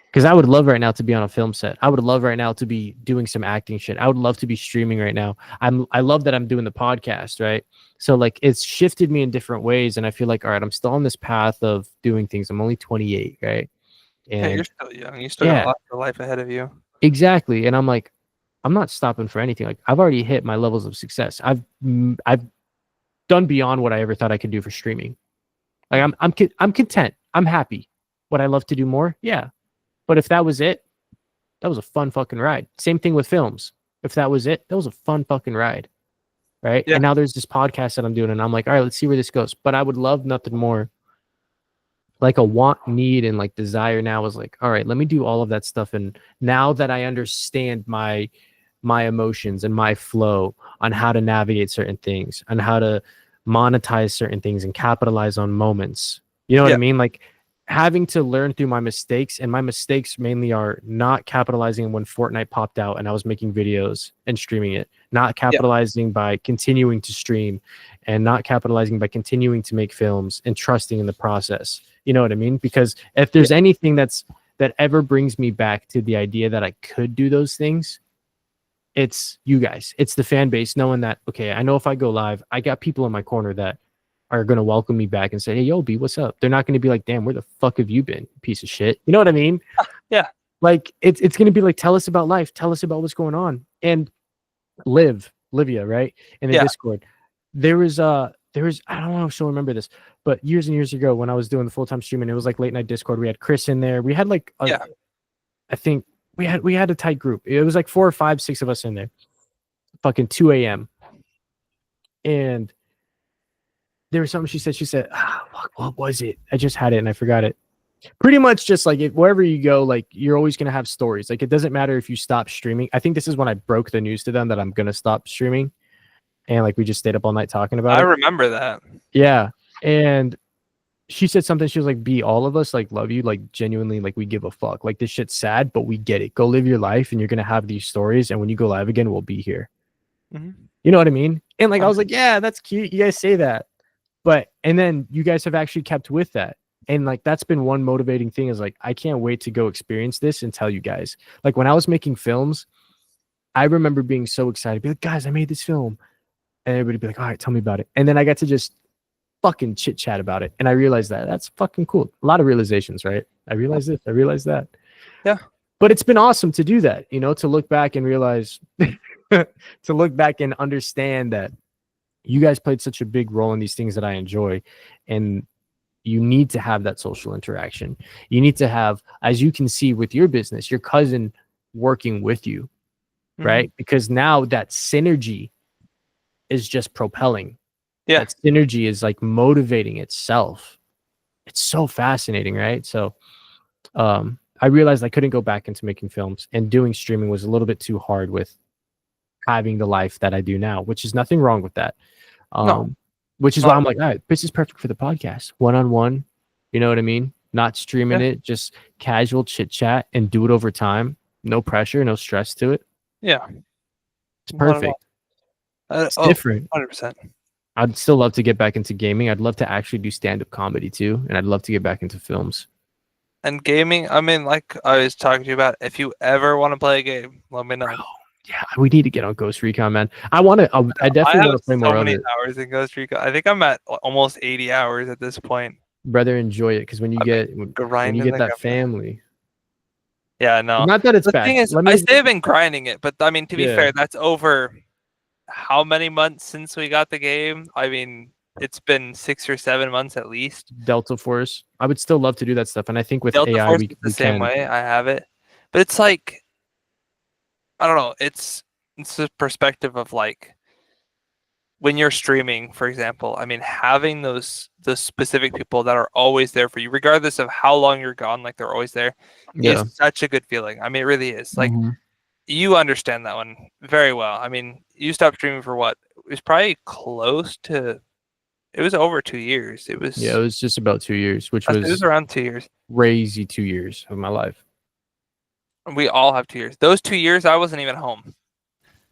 Because I would love right now to be on a film set. I would love right now to be doing some acting shit. I would love to be streaming right now. I love that I'm doing the podcast, right? So like it's shifted me in different ways, and I feel like, all right, I'm still on this path of doing things. I'm only 28, right? And yeah, you're still young. You still got a lot of life ahead of you. Exactly. And I'm like, I'm not stopping for anything. Like I've already hit my levels of success. I've done beyond what I ever thought I could do for streaming. Like I'm content. I'm happy. Would I love to do more? Yeah. But if that was it, that was a fun fucking ride. Same thing with films. If that was it, that was a fun fucking ride. Right. Yeah. And now there's this podcast that I'm doing, and I'm like, all right, let's see where this goes. But I would love nothing more. Like a want, need, and like desire now is like, all right, let me do all of that stuff. And now that I understand my emotions and my flow on how to navigate certain things, on how to monetize certain things and capitalize on moments. You know what I mean? Like having to learn through my mistakes, and my mistakes mainly are not capitalizing when Fortnite popped out and I was making videos and streaming it, not capitalizing by continuing to stream, and not capitalizing by continuing to make films and trusting in the process. You know what I mean? Because if there's anything that ever brings me back to the idea that I could do those things, it's you guys. It's the fan base knowing that, okay, I know if I go live, I got people in my corner that are going to welcome me back and say, hey, yo, B, what's up? They're not going to be like, damn, where the fuck have you been, piece of shit? You know what I mean? Yeah. Like, it's going to be like, tell us about life. Tell us about what's going on. And Livia, right? In the Discord. There was, I don't know if she'll remember this, but years and years ago when I was doing the full-time streaming, it was like late night Discord. We had Chris in there. We had like, I think we had a tight group. It was like 4 or 5, 6 of us in there. Fucking 2 a.m. And there was something she said, what was it? I just had it and I forgot it. Pretty much just like wherever you go, like you're always going to have stories. Like it doesn't matter if you stop streaming. I think this is when I broke the news to them that I'm going to stop streaming. And like we just stayed up all night talking about it. I remember that. Yeah. And she said something. She was like, B, all of us like love you. Like genuinely, like we give a fuck. Like this shit's sad, but we get it. Go live your life and you're going to have these stories. And when you go live again, we'll be here. Mm-hmm. You know what I mean? And like, I was like, yeah, that's cute. You guys say that. But, and then you guys have actually kept with that. And like, that's been one motivating thing is like, I can't wait to go experience this and tell you guys. Like when I was making films, I remember being so excited. Be like, guys, I made this film. And everybody be like, all right, tell me about it. And then I got to just fucking chit chat about it. And I realized that that's fucking cool. A lot of realizations, right? I realized this, I realized that. Yeah. But it's been awesome to do that, you know, to look back and realize, to look back and understand that you guys played such a big role in these things that I enjoy. And you need to have that social interaction. You need to have, as you can see with your business, your cousin working with you, right? Because now that synergy is just propelling. Yeah. That synergy is like motivating itself. It's so fascinating, right? So I realized I couldn't go back into making films, and doing streaming was a little bit too hard with having the life that I do now, which is nothing wrong with that. Which is why I'm like, all right, this is perfect for the podcast. One-on-one, you know what I mean? Not streaming it, just casual chit chat and do it over time. No pressure, no stress to it. Yeah. It's perfect. It's different. 100%. I'd still love to get back into gaming. I'd love to actually do stand-up comedy too. And I'd love to get back into films. And gaming, I mean, like I was talking to you about, if you ever want to play a game, let me know. Bro, yeah, we need to get on Ghost Recon, man. I definitely want to play more of it. Hours in Ghost Recon. I think I'm at almost 80 hours at this point. Brother, enjoy it, because when you get that family. Yeah, no. Not that it's bad. The thing is, I still have been grinding it, but I mean, to be fair, that's over how many months since we got the game? I mean, it's been 6 or 7 months at least. Delta Force. I would still love to do that stuff, and I think with Delta AI, Force we the same way. I have it, but it's like, I don't know. It's the perspective of like when you're streaming, for example. I mean, having those specific people that are always there for you, regardless of how long you're gone, like they're always there, is such a good feeling. I mean, it really is. Like you understand that one very well. I mean, you stopped streaming for what? was probably close to. It was over 2 years. It was. Yeah, it was just about 2 years, which it was was around 2 years. crazy 2 years of my life. We all have 2 years. Those 2 years, I wasn't even home.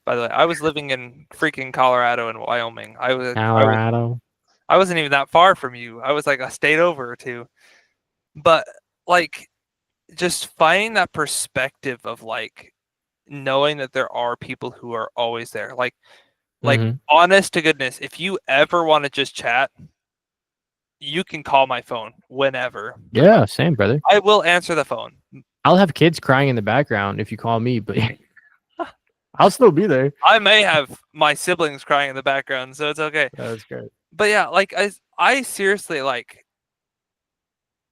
By the way, I was living in freaking Colorado and Wyoming. Colorado. I wasn't even that far from you. I was like a state over or two. But like, just finding that perspective of like knowing that there are people who are always there. Like honest to goodness, if you ever want to just chat, you can call my phone whenever. Yeah, same, brother. I will answer the phone. I'll have kids crying in the background if you call me, but I'll still be there. I may have my siblings crying in the background, so it's okay. That's great. But yeah, like I seriously like.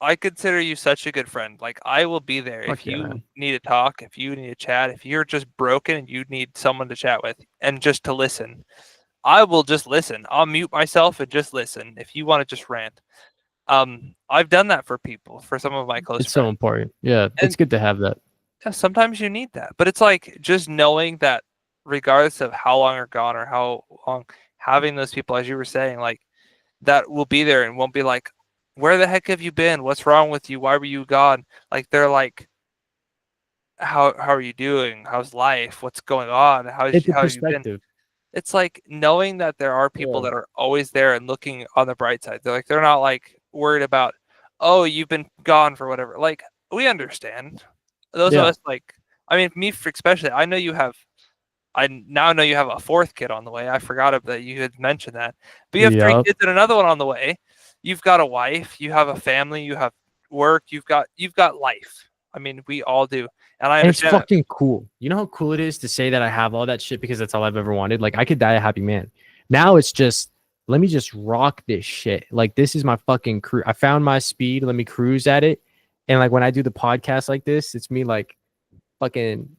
I consider you such a good friend. Like I will be there if you need to talk, if you need to chat, if you're just broken and you need someone to chat with and just to listen. I will just listen. I'll mute myself and just listen if you want to just rant. I've done that for people, for some of my close friends. It's so important. Yeah, it's good to have that. Yeah, sometimes you need that. But it's like just knowing that regardless of how long you're gone or how long, having those people, as you were saying, like that will be there and won't be like, where the heck have you been? What's wrong with you? Why were you gone? Like they're like, how are you doing? How's life? What's going on? How have you been? It's like knowing that there are people that are always there and looking on the bright side. They're not like worried about, oh, you've been gone for whatever. Like we understand. Those of us, like, I mean, me especially, I now know you have a fourth kid on the way. I forgot that you had mentioned that. But you have 3 kids and another one on the way. You've got a wife, you have a family, you have work, you've got life. I mean, we all do. And I understand. It's fucking cool. You know how cool it is to say that I have all that shit because that's all I've ever wanted? Like, I could die a happy man. Now it's just, let me just rock this shit. Like, this is my fucking crew. I found my speed. Let me cruise at it. And like, when I do the podcast like this, it's me like fucking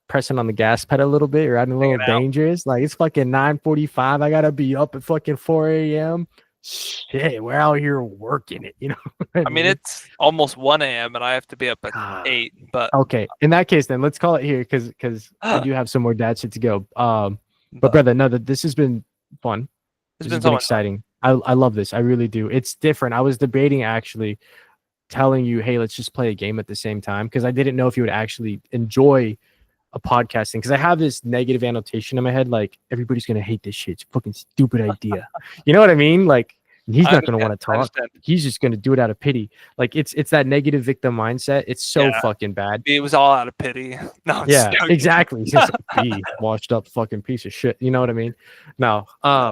pressing on the gas pedal a little bit or adding a little dangerous. Like, it's fucking 9:45. I gotta be up at fucking 4 a.m. Shit, we're out here working it, you know. I mean, it's almost 1 a.m. and I have to be up at 8. But okay, in that case, then let's call it here because I do have some more dad shit to go. But brother, no, this has been fun. This has been exciting. I love this. I really do. It's different. I was debating actually telling you, hey, let's just play a game at the same time because I didn't know if you would actually enjoy a podcasting because I have this negative annotation in my head like everybody's gonna hate this shit. It's a fucking stupid idea. You know what I mean? Like he's not gonna want to talk. He's just gonna do it out of pity. Like it's that negative victim mindset. It's so fucking bad. It was all out of pity. No, exactly. He's just a washed up fucking piece of shit. You know what I mean? No.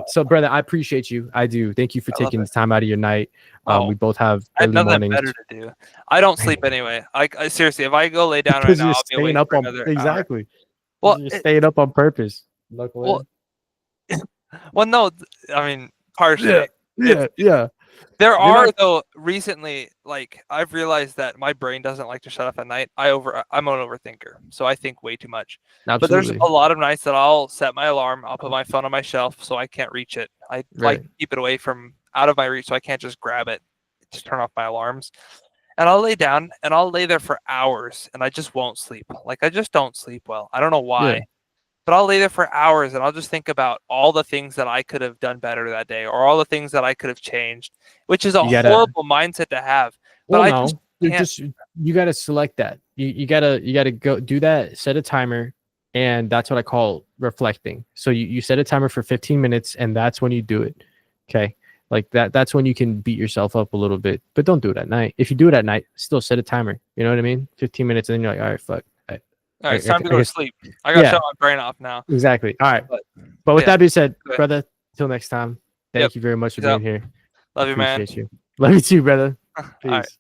So brother, I appreciate you. I do. Thank you for taking the time out of your night. We both have early mornings. Better to do. I don't sleep anyway. I seriously, if I go lay down right now, I'll be awake for another hour. Well, you're staying up on purpose. Luckily. Well, no, I mean partially. Yeah. There are though recently, like I've realized that my brain doesn't like to shut off at night. I'm an overthinker, so I think way too much. Absolutely. But there's a lot of nights that I'll set my alarm. I'll put my phone on my shelf so I can't reach it. I like keep it away from out of my reach so I can't just grab it, just turn off my alarms. And I'll lay down and I'll lay there for hours and I just won't sleep. Like I just don't sleep well. I don't know why. But I'll lay there for hours and I'll just think about all the things that I could have done better that day or all the things that I could have changed, which is a horrible mindset to have. But you gotta select that. You gotta go do that, set a timer, and that's what I call reflecting. So you set a timer for 15 minutes and that's when you do it. Okay. Like that's when you can beat yourself up a little bit, but don't do it at night. If you do it at night, still set a timer. You know what I mean? 15 minutes, and then you're like, all right, fuck. All right, it's time to go to sleep. I got to shut my brain off now. Exactly. All right. But with that being said, brother, till next time, thank you very much for being here. Love you, man. Appreciate you. Love you too, brother. Peace.